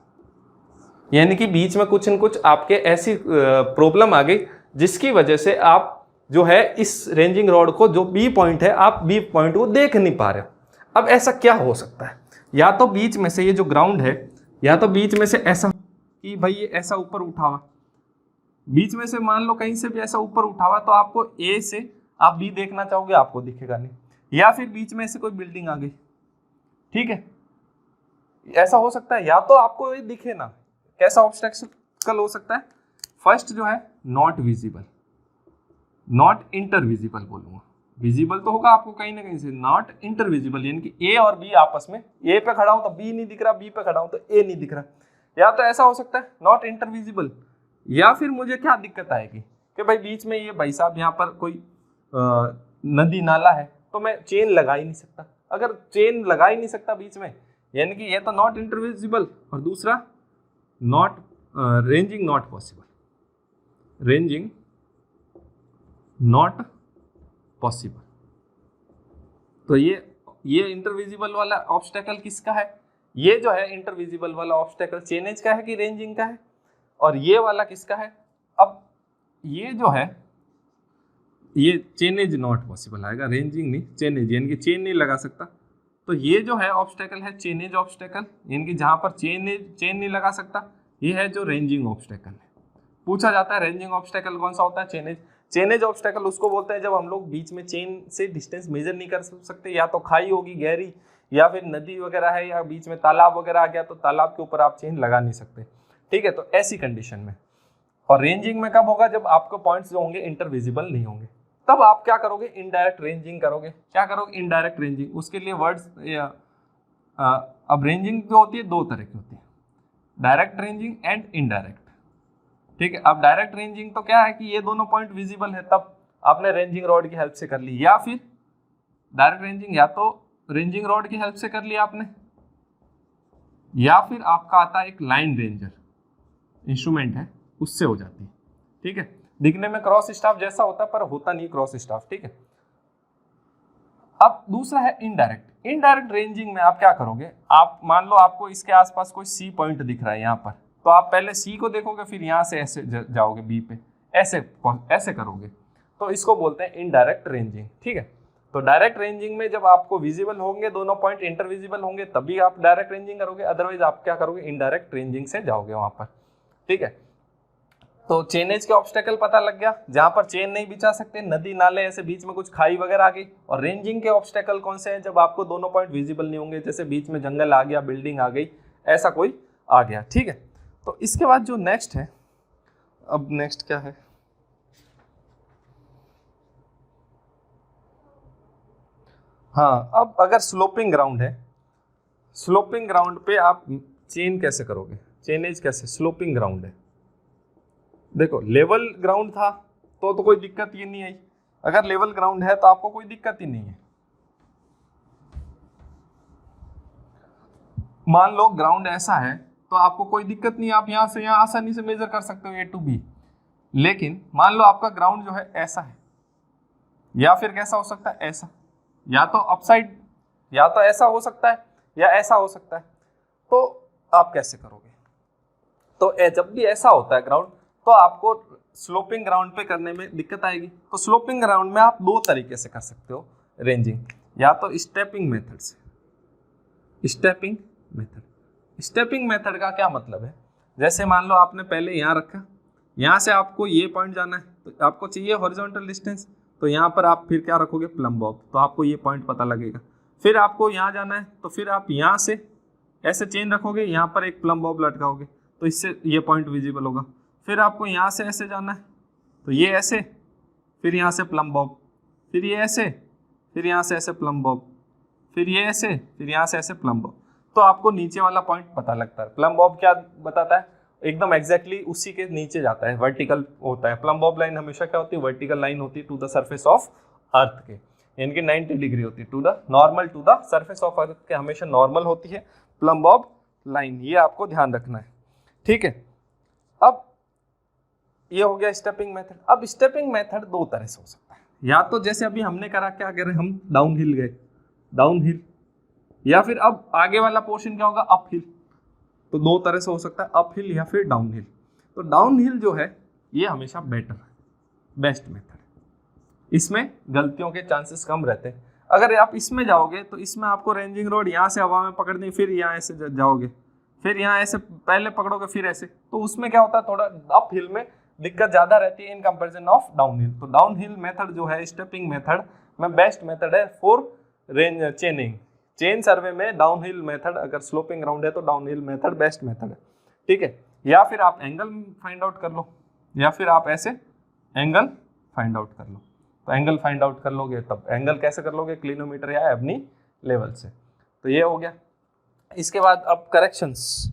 यानी कि बीच में कुछ न कुछ आपके ऐसी प्रॉब्लम आ गई जिसकी वजह से आप जो है इस रेंजिंग रॉड को, जो बी पॉइंट है, आप बी पॉइंट को देख नहीं पा रहे हो। अब ऐसा क्या हो सकता है, या तो बीच में से ये जो ग्राउंड है, या तो बीच में से ऐसा कि भाई ये ऐसा ऊपर उठा हुआ, बीच में से मान लो कहीं से भी ऐसा ऊपर उठा हुआ, तो आपको ए से आप बी देखना चाहोगे, आपको दिखेगा नहीं। या फिर बीच में से कोई बिल्डिंग आ गई, ठीक है, ऐसा हो सकता है। या तो आपको ये दिखे ना, कैसा ऑब्स्टेकल हो सकता है, फर्स्ट जो है नॉट विजिबल, नॉट इंटरविजिबल बोलूंगा। विजिबल तो होगा आपको कहीं ना कहीं से, नॉट इंटरविजिबल यानी कि ए और बी आपस में, ए पे खड़ा हूं तो बी नहीं दिख रहा, बी पे खड़ा हूं तो ए नहीं दिख रहा। या तो ऐसा हो सकता है नॉट इंटरविजिबल, या फिर मुझे क्या दिक्कत आएगी कि भाई बीच में ये भाई साहब यहाँ पर कोई नदी नाला है, तो मैं चेन लगा ही नहीं सकता। अगर चेन लगा ही नहीं सकता बीच में, यानी कि ये तो नॉट इंटरविजिबल, और दूसरा not ranging not possible, ranging not possible. तो ये इंटरविजिबल वाला ऑब्स्टेकल किसका है? ये जो है इंटरविजिबल वाला ऑब्स्टेकल चेन एज का है कि रेंजिंग का है? और ये वाला किसका है? अब ये जो है ये चेन एज नॉट पॉसिबल आएगा, रेंजिंग नहीं, चेन एज, यानी कि चेन नहीं लगा सकता। तो ये जो है ऑब्स्टेकल है चेन एज ऑब्स्टेकल, यानी कि जहां पर चेन नहीं लगा सकता, ये है जो रेंजिंग ऑब्स्टेकल है। पूछा जाता है रेंजिंग ऑब्स्टेकल कौन सा होता है? Chainage. Chainage obstacle उसको बोलते हैं जब हम लोग बीच में चेन से डिस्टेंस मेजर नहीं कर सकते, या तो खाई होगी गहरी, या फिर नदी वगैरह है, या बीच में तालाब वगैरह आ गया, तो तालाब के ऊपर आप चेन लगा नहीं सकते, ठीक है। तो ऐसी कंडीशन में। और रेंजिंग में कब होगा? जब आपको पॉइंट्स जो होंगे इंटरविजिबल नहीं होंगे, तब आप क्या करोगे? इनडायरेक्ट रेंजिंग करोगे। क्या करोगे? Indirect ranging. उसके लिए वर्ड्स अब रेंजिंग जो होती है दो तरह की होती है, डायरेक्ट रेंजिंग एंड इनडायरेक्ट, ठीक है। अब डायरेक्ट रेंजिंग तो क्या है कि ये दोनों पॉइंट विजिबल है, तब आपने रेंजिंग रॉड की हेल्प से कर ली, या फिर डायरेक्ट रेंजिंग या तो रेंजिंग रॉड की हेल्प से कर लिया आपने, या फिर आपका आता है एक लाइन रेंजर इंस्ट्रूमेंट है, उससे हो जाती है, ठीक है। दिखने में क्रॉस स्टाफ जैसा होता है पर होता नहीं क्रॉस स्टाफ, ठीक है। अब दूसरा है इनडायरेक्ट। इनडायरेक्ट रेंजिंग में आप क्या करोगे? आप मान लो आपको इसके आसपास कोई सी पॉइंट दिख रहा है यहाँ पर, तो आप पहले सी को देखोगे, फिर यहाँ से ऐसे जाओगे बी पे, ऐसे करोगे, तो इसको बोलते हैं इनडायरेक्ट रेंजिंग, ठीक है। तो डायरेक्ट रेंजिंग में जब आपको विजिबल होंगे दोनों पॉइंट इंटरविजिबल होंगे, तभी आप डायरेक्ट रेंजिंग करोगे, अदरवाइज आप क्या करोगे? इनडायरेक्ट रेंजिंग से जाओगे वहां पर, ठीक है। तो चेनेज के ऑब्स्टेकल पता लग गया, जहां पर चेन नहीं बिछा सकते, नदी नाले ऐसे बीच में कुछ खाई वगैरह आ गई। और रेंजिंग के ऑब्स्टेकल कौन से हैं? जब आपको दोनों पॉइंट विजिबल नहीं होंगे, जैसे बीच में जंगल आ गया, बिल्डिंग आ गई, ऐसा कोई आ गया, ठीक है। तो इसके बाद जो नेक्स्ट है, अब नेक्स्ट क्या है? हाँ, अब अगर स्लोपिंग ग्राउंड है, स्लोपिंग ग्राउंड पे आप चेन कैसे करोगे? चेनेज कैसे? स्लोपिंग ग्राउंड है, देखो लेवल ग्राउंड था तो कोई दिक्कत ये नहीं आई, अगर लेवल ग्राउंड है तो आपको कोई दिक्कत ही नहीं है। मान लो ग्राउंड ऐसा है तो आपको कोई दिक्कत नहीं, आप यहां से यहां आसानी से मेजर कर सकते हो A to B। लेकिन मान लो आपका ग्राउंड जो है ऐसा है, या फिर कैसा हो सकता है? ऐसा, या तो अपसाइड, या तो ऐसा हो सकता है, या ऐसा हो सकता है, तो आप कैसे करोगे? तो जब भी ऐसा होता है ग्राउंड, तो आपको स्लोपिंग ग्राउंड पे करने में दिक्कत आएगी। तो स्लोपिंग ग्राउंड में आप दो तरीके से कर सकते हो रेंजिंग, या तो स्टेपिंग मेथड से। स्टेपिंग मेथड, स्टेपिंग मेथड का क्या मतलब है? जैसे मान लो आपने पहले यहाँ रखा, यहाँ से आपको ये पॉइंट जाना है, तो आपको चाहिए हॉरिजॉन्टल डिस्टेंस, तो यहाँ पर आप फिर क्या रखोगे? प्लम बॉब, तो आपको ये पॉइंट पता लगेगा। फिर आपको यहाँ जाना है, तो फिर आप यहाँ से ऐसे चेन रखोगे, यहाँ पर एक प्लम बॉब लटकाओगे, तो इससे ये पॉइंट विजिबल होगा। फिर आपको यहाँ से ऐसे जाना है, तो ये ऐसे, फिर यहाँ से प्लम बॉब, फिर ये ऐसे, फिर यहाँ से ऐसे प्लम बॉब, फिर ये ऐसे, फिर यहाँ से ऐसे प्लम बॉब, तो आपको नीचे वाला पॉइंट पता लगता है। प्लम बॉब क्या बताता है? एकदम एग्जैक्टली उसी के नीचे जाता है, वर्टिकल होता है। प्लम बॉब लाइन हमेशा क्या होती है? वर्टिकल लाइन होती है to the surface of earth के, यानी कि 90 डिग्री होती है to the normal, to the surface of earth के हमेशा नॉर्मल होती है प्लम बॉब लाइन, ये आपको ध्यान रखना है, ठीक है। अब ये हो गया स्टेपिंग मेथड। अब स्टेपिंग मेथड दो तरह से हो सकता है, या तो जैसे अभी हमने करा, क्या कह रहे हैं हम? डाउन हिल गए, डाउन हिल, या फिर अब आगे वाला पोर्शन क्या होगा? Up hill. तो दो तरह से हो सकता है, अप हिल या फिर डाउन हिल। तो डाउन हिल जो है ये हमेशा बेटर है, बेस्ट मेथड है, इसमें गलतियों के चांसेस कम रहते हैं। अगर आप इसमें जाओगे तो इसमें आपको रेंजिंग रोड यहाँ से हवा में पकड़नी, फिर यहाँ ऐसे जाओगे, फिर यहाँ ऐसे पहले पकड़ोगे, फिर ऐसे, तो उसमें क्या होता है? थोड़ा अप हिल में दिक्कत ज्यादा रहती है in comparison of down hill. तो डाउन हिल मेथड जो है स्टेपिंग मेथड में बेस्ट मेथड है फॉर रेंज चेनिंग। चेन सर्वे में डाउन हिल मेथड, अगर स्लोपिंग ग्राउंड है तो down hill method best method है, ठीक है। या फिर आप एंगल फाइंड आउट कर लो, या फिर आप ऐसे एंगल फाइंड आउट कर लो। तो एंगल फाइंड आउट कर लोगे, तब एंगल कैसे कर लोगे? क्लिनोमीटर या एबनी लेवल से। तो ये हो गया। इसके बाद अब करेक्शंस,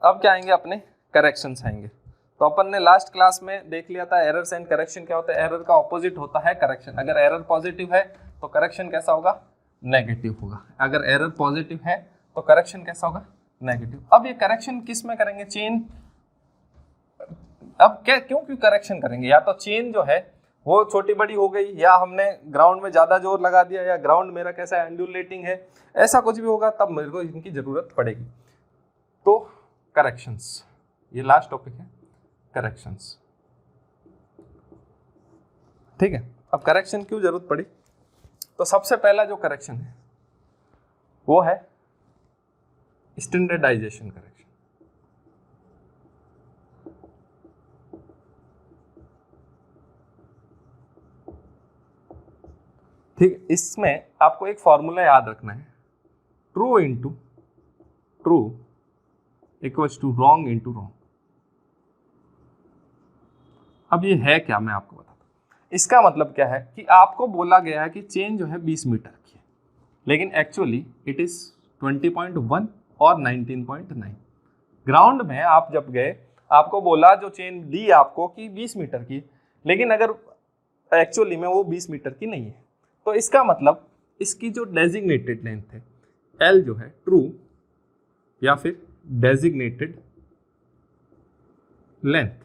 अब क्या आएंगे? अपने करेक्शंस आएंगे। तो अपन ने लास्ट क्लास में देख लिया था एरर्स एंड करेक्शन क्या होता है। एरर का ऑपोजिट होता है करेक्शन। अगर एरर पॉजिटिव है तो करेक्शन कैसा होगा, नेगेटिव होगा। अगर एरर पॉजिटिव है तो करेक्शन कैसा होगा, नेगेटिव। अब ये करेक्शन किस में करेंगे, चेन। अब क्या क्यों करेक्शन करेंगे, या तो चेन जो है वो छोटी बड़ी हो गई, या हमने ग्राउंड में ज्यादा जोर लगा दिया, या ग्राउंड मेरा कैसा एंडुलेटिंग है, ऐसा कुछ भी होगा, तब मेरे को इनकी जरूरत पड़ेगी। तो करेक्शंस, ये लास्ट टॉपिक है, करेक्शंस। ठीक है, अब करेक्शन क्यों जरूरत पड़ी, तो सबसे पहला जो करेक्शन है वो है स्टैंडर्डाइजेशन करेक्शन। ठीक, इसमें आपको एक फॉर्मूला याद रखना है, true into true equals to wrong into wrong. अब ये है क्या, मैं आपको बताता हूं। इसका मतलब क्या है कि आपको बोला गया है कि चेन जो है 20 मीटर की है, लेकिन एक्चुअली इट इज 20.1 और 19.9। ग्राउंड में आप जब गए, आपको बोला जो चेन दी आपको कि 20 मीटर की, लेकिन अगर एक्चुअली में वो 20 मीटर की नहीं है, तो इसका मतलब इसकी जो डेजिग्नेटेड लेंथ है L जो है ट्रू या फिर डेजिग्नेटेड लेंथ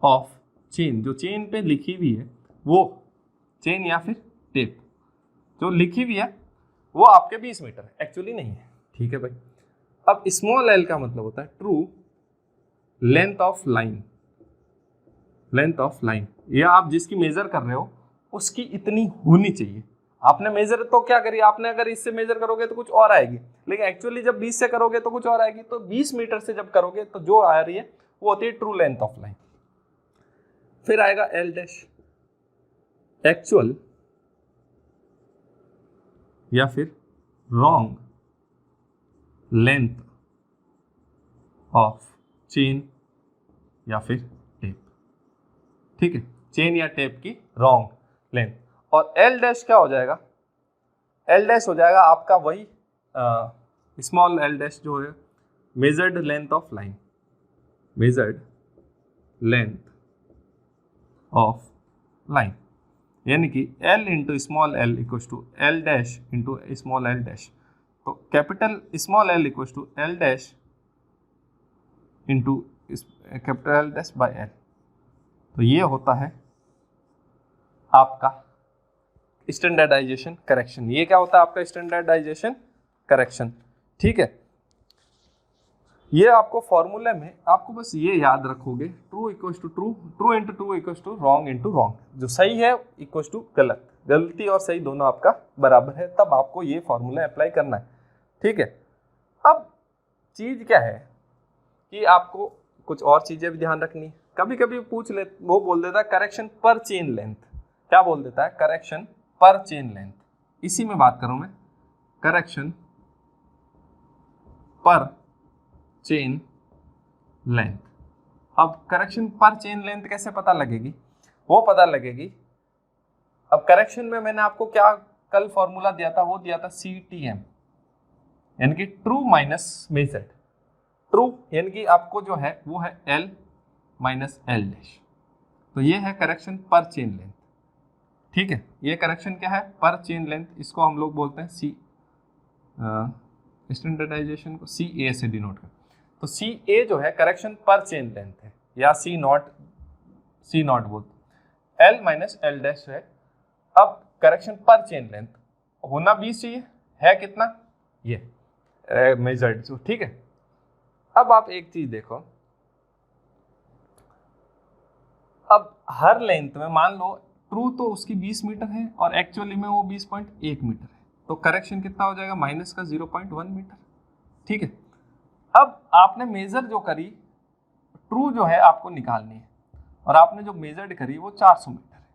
ऑफ चेन, जो चेन पे लिखी हुई है वो चेन या फिर टेप जो लिखी हुई है वो आपके 20 मीटर है, एक्चुअली नहीं है। ठीक है भाई। अब स्मॉल l का मतलब होता है true length of line, length of line, या आप जिसकी मेजर कर रहे हो उसकी इतनी होनी चाहिए। आपने मेजर तो क्या करी, आपने अगर इससे मेजर करोगे तो कुछ और आएगी, लेकिन एक्चुअली जब 20 से करोगे तो कुछ और आएगी। तो 20 मीटर से जब करोगे तो जो आ रही है वो होती है ट्रू लेंथ ऑफ लाइन। फिर आएगा L डैश, एक्चुअल या फिर रॉन्ग लेंथ ऑफ चेन या फिर टेप। ठीक है, चेन या टेप की रॉन्ग लेंथ। और L डैश क्या हो जाएगा, L डैश हो जाएगा आपका वही स्मॉल l डैश जो है measured length of line, measured length of line, यानी कि L into small l equals to L dash into small l dash. तो capital small l equals to L dash into capital L dash by L। तो ये होता है आपका standardisation correction. ये क्या होता है आपका स्टैंडर्डाइजेशन करेक्शन। ठीक है, ये आपको फॉर्मूले में आपको बस ये याद रखोगे, true equals to true, true into true equals to wrong into wrong. जो सही है इक्वल्स टू गलत, गलती और सही दोनों आपका बराबर है, तब आपको ये फॉर्मूला अप्लाई करना है। ठीक है, अब चीज क्या है कि आपको कुछ और चीजें भी ध्यान रखनी है। कभी कभी पूछ ले, वो बोल देता है करेक्शन पर चेन लेंथ। क्या बोल देता है, करेक्शन पर चेन लेंथ। इसी में बात करूं मैं, करेक्शन पर चेन लेंथ। अब करेक्शन पर चेन लेंथ कैसे पता लगेगी, वो पता लगेगी। अब करेक्शन में मैंने आपको क्या कल फॉर्मूला दिया था, वो दिया था CTM, यानी कि ट्रू माइनस मेजर्ड। ट्रू यानी कि आपको जो है वो है L माइनस L डैश। तो ये है करेक्शन पर चेन लेंथ। ठीक है, ये करेक्शन क्या है, पर चेन लेंथ। इसको हम लोग बोलते हैं C, स्टैंडर्डाइजेशन को CA से डिनोट कर। तो CA जो है करेक्शन पर चेन लेंथ है, या C नॉट बोलते। L माइनस L डैश है। अब करेक्शन पर चेन लेंथ होना 20 चाहिए, है कितना, ये मेजर्ड। ठीक है, अब आप एक चीज देखो, अब हर लेंथ में मान लो ट्रू तो उसकी 20 मीटर है और एक्चुअली में वो 20.1 मीटर है, तो करेक्शन कितना हो जाएगा, माइनस का 0.1 मीटर। ठीक है, अब आपने मेजर जो करी, ट्रू जो है आपको निकालनी है, और आपने जो मेजर्ड करी वो 400 मीटर है।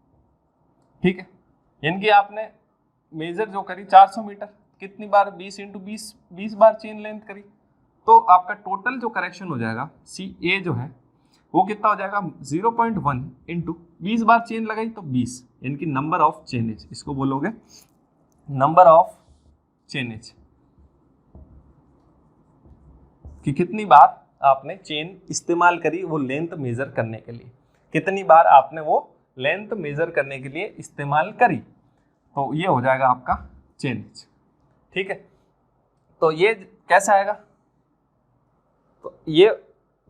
ठीक है, यानी कि आपने मेजर जो करी 400 मीटर, कितनी बार, 20 इंटू 20 बार चेन लेंथ करी, तो आपका टोटल जो करेक्शन हो जाएगा CA जो है वो कितना हो जाएगा, 0.1 इंटू 20 बार चेन लगाई तो 20, यानी कि नंबर ऑफ चेनेज, इसको बोलोगे नंबर ऑफ चेनेज, कि कितनी बार आपने चेन इस्तेमाल करी वो लेंथ मेजर करने के लिए, कितनी बार आपने वो लेंथ मेजर करने के लिए इस्तेमाल करी, तो ये हो जाएगा आपका चेन एज। ठीक है, तो ये कैसा आएगा, तो ये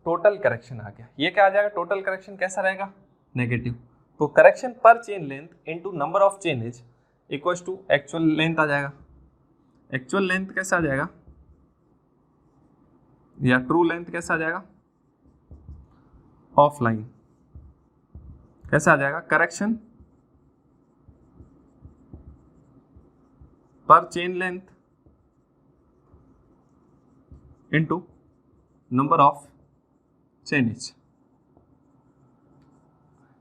टोटल करेक्शन आ गया। ये क्या आ जाएगा, टोटल करेक्शन कैसा रहेगा, नेगेटिव। तो करेक्शन पर chain length into number of chain as equals to actual length आ जाएगा। एक्चुअल लेंथ कैसा आ जाएगा, या ट्रू लेंथ कैसा आ जाएगा, ऑफ लाइन कैसा आ जाएगा, करेक्शन पर chain length into number of chain as.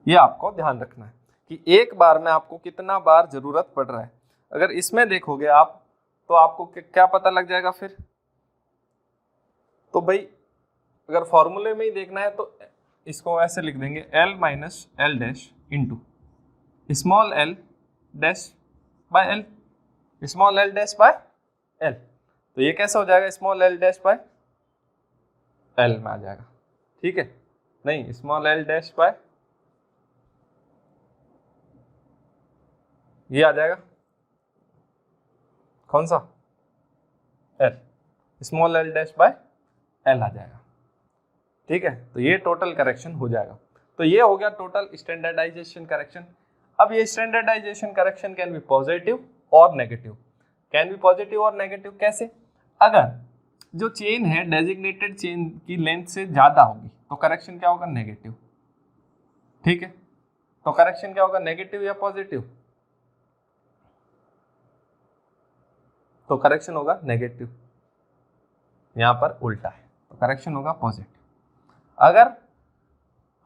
ये आपको ध्यान रखना है कि एक बार में आपको कितना बार जरूरत पड़ रहा है। अगर इसमें देखोगे आप तो आपको क्या पता लग जाएगा फिर, तो भाई अगर फॉर्मूले में ही देखना है तो इसको ऐसे लिख देंगे L minus L dash into small l dash by L, small l dash by L. तो ये कैसा हो जाएगा, small l dash by L में आ जाएगा। ठीक है, नहीं स्मॉल एल डैश बाय ये आ जाएगा, कौन सा, l, small l dash by l आ जाएगा। ठीक है, तो ये टोटल करेक्शन हो जाएगा। तो ये हो गया टोटल स्टैंडर्डाइजेशन करेक्शन। अब ये standardization correction can be positive और नेगेटिव। कैन बी पॉजिटिव और नेगेटिव कैसे, अगर जो चेन है डेजिग्नेटेड चेन की लेंथ से ज्यादा होगी तो करेक्शन क्या होगा, नेगेटिव। ठीक है, तो करेक्शन क्या होगा, नेगेटिव या पॉजिटिव, तो करेक्शन होगा नेगेटिव। यहां पर उल्टा है, तो करेक्शन होगा पॉजिटिव। अगर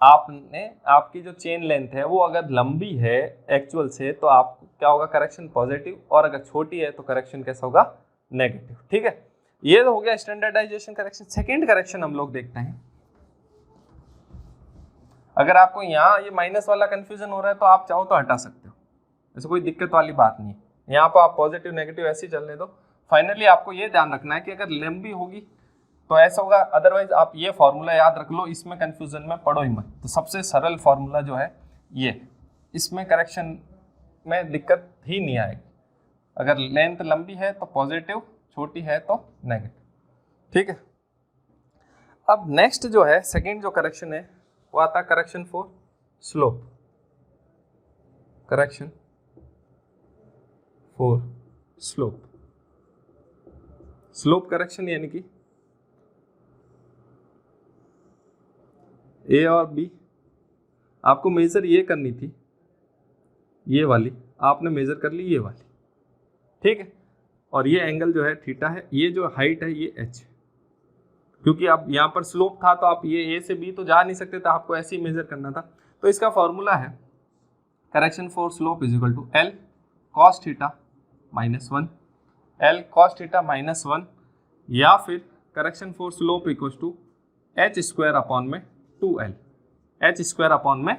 आपकी जो चेन लेंथ है वो अगर लंबी है एक्चुअल से तो आपको क्या होगा, करेक्शन पॉजिटिव, और अगर छोटी है तो करेक्शन कैसा होगा, नेगेटिव। ठीक है, ये तो हो गया स्टैंडर्डाइजेशन करेक्शन। सेकंड करेक्शन हम लोग देखते हैं। अगर आपको यहाँ ये माइनस वाला कंफ्यूजन हो रहा है तो आप चाहो तो हटा सकते हो, ऐसे कोई दिक्कत वाली बात नहीं है। यहाँ पर आप पॉजिटिव नेगेटिव ऐसे ही चलने दो। फाइनली आपको ये ध्यान रखना है कि अगर लंबी होगी तो ऐसा होगा, अदरवाइज आप ये फॉर्मूला याद रख लो, इसमें कंफ्यूजन में पढ़ो ही मत। तो सबसे सरल फॉर्मूला जो है ये, इसमें करेक्शन में दिक्कत ही नहीं आएगी। अगर लेंथ लंबी है तो पॉजिटिव, छोटी है तो नेगेटिव। ठीक है, अब नेक्स्ट जो है सेकंड जो करेक्शन है वो आता है correction for slope. Correction for slope, slope correction यानी कि ए और बी आपको मेजर ये करनी थी, ये वाली आपने मेजर कर ली, ये वाली। ठीक है, और ये एंगल जो है थीटा है, ये जो हाइट है ये एच है। क्योंकि अब यहाँ पर स्लोप था तो आप ये ए से बी तो जा नहीं सकते, तो आपको ऐसे ही मेजर करना था। तो इसका फॉर्मूला है correction for slope is equal to L cos theta minus 1, L cos theta minus 1, या फिर correction for slope equal to H square upon में 2l, एच स्क्वायर अपॉन में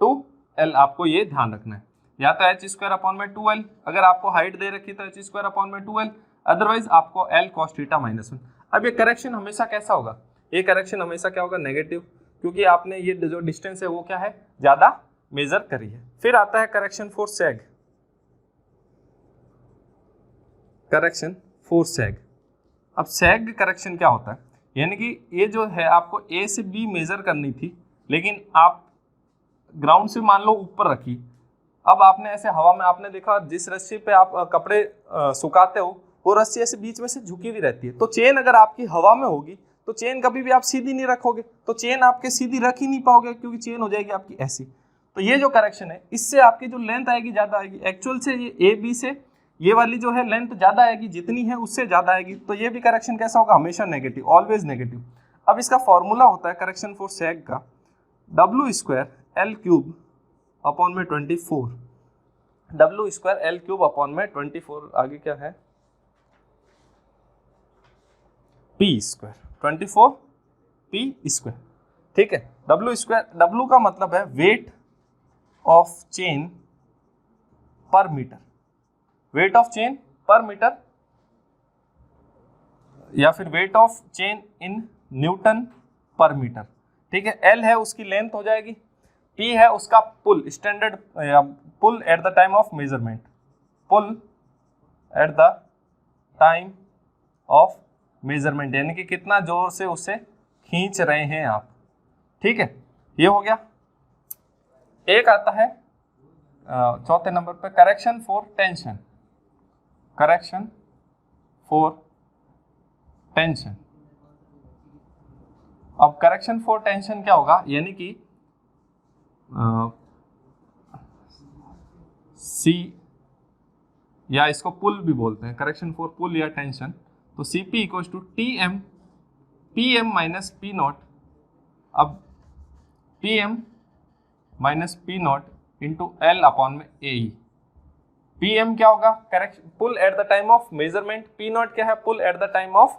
2l। आपको ये ध्यान रखना है, या तो एच स्क्वायर अपॉन में 2l, अगर आपको हाइट दे रखी तो एच स्क्वायर अपॉन में 2l, अदरवाइज आपको एल कॉस थीटा माइनस 1। अब ये करेक्शन हमेशा कैसा होगा, ये करेक्शन हमेशा क्या होगा, नेगेटिव, क्योंकि आपने ये जो डिस्टेंस है वो क्या है, ज्यादा मेजर करी है। फिर आता है correction for sag, correction for sag. अब सैग करेक्शन क्या होता है, यानी कि ये जो है आपको ए से बी मेजर करनी थी, लेकिन आप ग्राउंड से मान लो ऊपर रखी। अब आपने ऐसे हवा में आपने देखा जिस रस्सी पे आप कपड़े सुखाते हो वो रस्सी ऐसे बीच में से झुकी हुई रहती है। तो चेन अगर आपकी हवा में होगी तो चेन कभी भी आप सीधी नहीं रखोगे, तो चेन आपके सीधी रख ही नहीं पाओगे, क्योंकि चेन हो जाएगी आपकी ऐसी। तो ये जो करेक्शन है इससे आपकी जो लेंथ आएगी ज्यादा आएगी, एक्चुअल से ये ए बी से ये वाली जो है लेंथ ज्यादा आएगी, जितनी है उससे ज्यादा आएगी। तो ये भी करेक्शन कैसा होगा, हमेशा नेगेटिव, ऑलवेज नेगेटिव। अब इसका फॉर्मूला होता है करेक्शन फॉर सैग का W square L cube upon में 24, W square L cube upon में 24, आगे क्या है पी स्क्वायर, 24 पी स्क्वायर। ठीक है, डब्ल्यू स्क्वायर, डब्ल्यू का मतलब है वेट ऑफ चेन पर मीटर, वेट ऑफ चेन पर मीटर, या फिर weight of chain in newton पर मीटर। ठीक है, एल है उसकी लेंथ हो जाएगी, P है उसका pull, standard pull at the time of measurement, pull at the time of measurement, यानी कि कितना जोर से उसे खींच रहे हैं आप। ठीक है, ये हो गया। एक आता है चौथे नंबर पे correction for tension, correction for tension. अब करेक्शन फॉर टेंशन क्या होगा, यानी कि सी, या इसको पुल भी बोलते हैं, करेक्शन फॉर पुल या टेंशन। तो Cp equals to Tm Pm minus P not. अब Pm minus P not into L upon में AE। Pm क्या होगा, correction pull at the time of measurement, P not क्या है, pull at the time of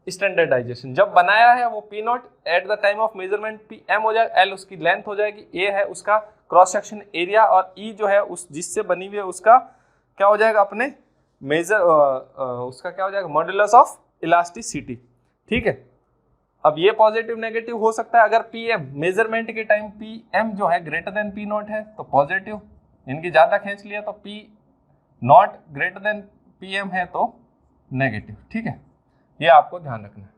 standardisation. जब बनाया है वो P not at the time of measurement, P M हो जाएगा, एल उसकी लेंथ हो जाएगी, ए है उसका क्रॉस सेक्शन एरिया, और ई जो है उस जिससे बनी हुई है उसका क्या हो जाएगा, अपने मेजर उसका क्या हो जाएगा, मॉड्यूलस ऑफ इलास्टिसिटी। ठीक है, अब ये पॉजिटिव नेगेटिव हो सकता है। अगर पी एम मेजरमेंट के टाइम पी एम जो है ग्रेटर देन पी नॉट है तो पॉजिटिव, इनकी ज़्यादा खींच लिया तो P naught greater than P M है तो नेगेटिव। ठीक है, ये आपको ध्यान रखना है।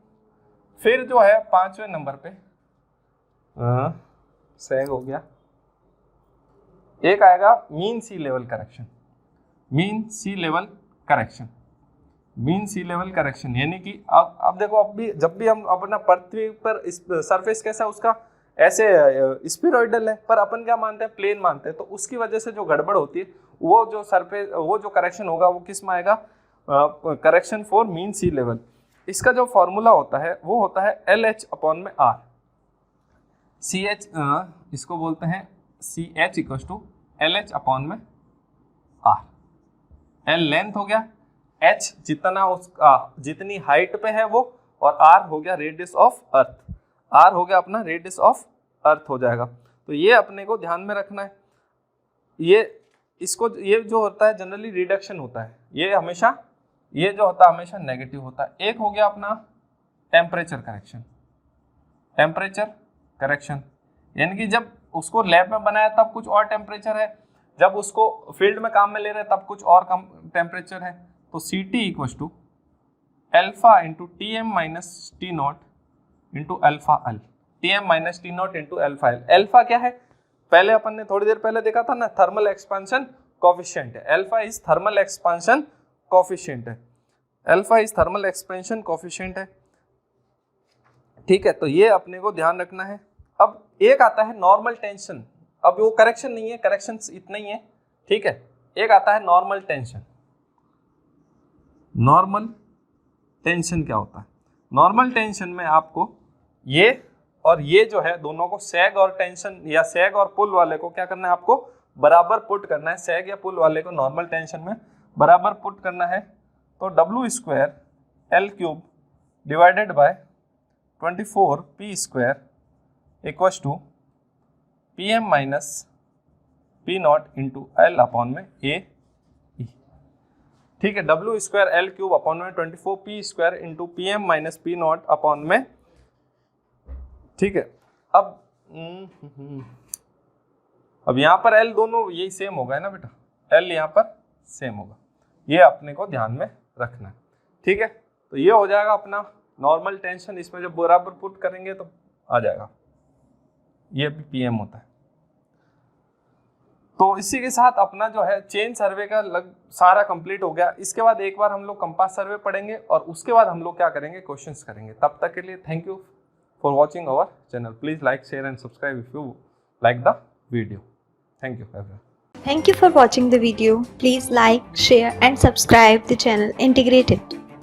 फिर जो है 5वें नंबर पे सैग हो गया, एक आएगा mean sea level correction, mean sea level correction, mean sea level correction, यानी कि अब देखो, अब भी जब भी हम अपना पृथ्वी पर सरफेस कैसा है उसका ऐसे स्फीरॉइडल है, पर अपन क्या मानते हैं, प्लेन मानते हैं, तो उसकी वजह से जो गड़बड़ होती है वो जो सरफेस, वो जो करेक्शन होगा वो किस में आएगा, correction for mean sea level. इसका जो फॉर्मूला होता है वो होता है LH अपॉन में R, CH इसको बोलते हैं CH equal to LH upon में R। L लेंथ हो गया, H जितना उसका जितनी हाइट पे है वो, और R हो गया रेडियस ऑफ अर्थ, R हो गया अपना रेडियस ऑफ अर्थ हो जाएगा। तो ये अपने को ध्यान में रखना है। ये इसको, ये जो होता है जनरली रिडक्शन होता है, ये हमेशा, ये जो होता है हमेशा नेगेटिव होता है। एक हो गया अपना टेम्परेचर करेक्शन, टेम्परेचर करेक्शन, यानी कि जब उसको लैब में बनाया तब कुछ और टेम्परेचर है, जब उसको फील्ड में काम में ले रहे हैं तब कुछ और कम टेम्परेचर है। तो CT equals to alpha into TM minus T naught into alpha L, TM minus T naught into alpha L. Alpha क्या है, पहले अपन ने थोड़ी देर पहले देखा था ना, थर्मल एक्सपेंशन कोफिशिएंट है, alpha is thermal expansion coefficient है, alpha is thermal expansion coefficient है। ठीक है, तो ये अपने को ध्यान रखना है। अब एक आता है नॉर्मल टेंशन, अब वो करेक्शन नहीं है, करेक्शन इतना ही है। ठीक है, एक आता है नॉर्मल टेंशन। नॉर्मल टेंशन क्या होता है, नॉर्मल टेंशन में आपको ये और ये जो है दोनों को, सैग और टेंशन या सैग और पुल वाले को क्या करना है, आपको बराबर पुट करना है। सैग या पुल वाले को नॉर्मल टेंशन में बराबर पुट करना है। तो W square L cube divided by 24 P square equals to PM minus P not into L upon में A E। ठीक है, W square L cube upon में 24 P square into PM minus P naught upon में। ठीक है, अब यहाँ पर L दोनों यही सेम होगा है ना बेटा, L यहाँ पर सेम होगा, ये अपने को ध्यान में रखना है। ठीक है, तो ये हो जाएगा अपना नॉर्मल टेंशन, इसमें जब बराबर पुट करेंगे तो आ जाएगा, ये भी PM होता है। तो इसी के साथ अपना जो है चेन सर्वे का सारा कंप्लीट हो गया। इसके बाद एक बार हम लोग कंपास सर्वे पढ़ेंगे और उसके बाद हम लोग क्या करेंगे, क्वेश्चंस करेंगे। तब तक के लिए thank you for watching our channel. Please like, share and subscribe if you like the video. Thank you everyone. Thank you for watching the video. Please like, share and subscribe the channel Integrated.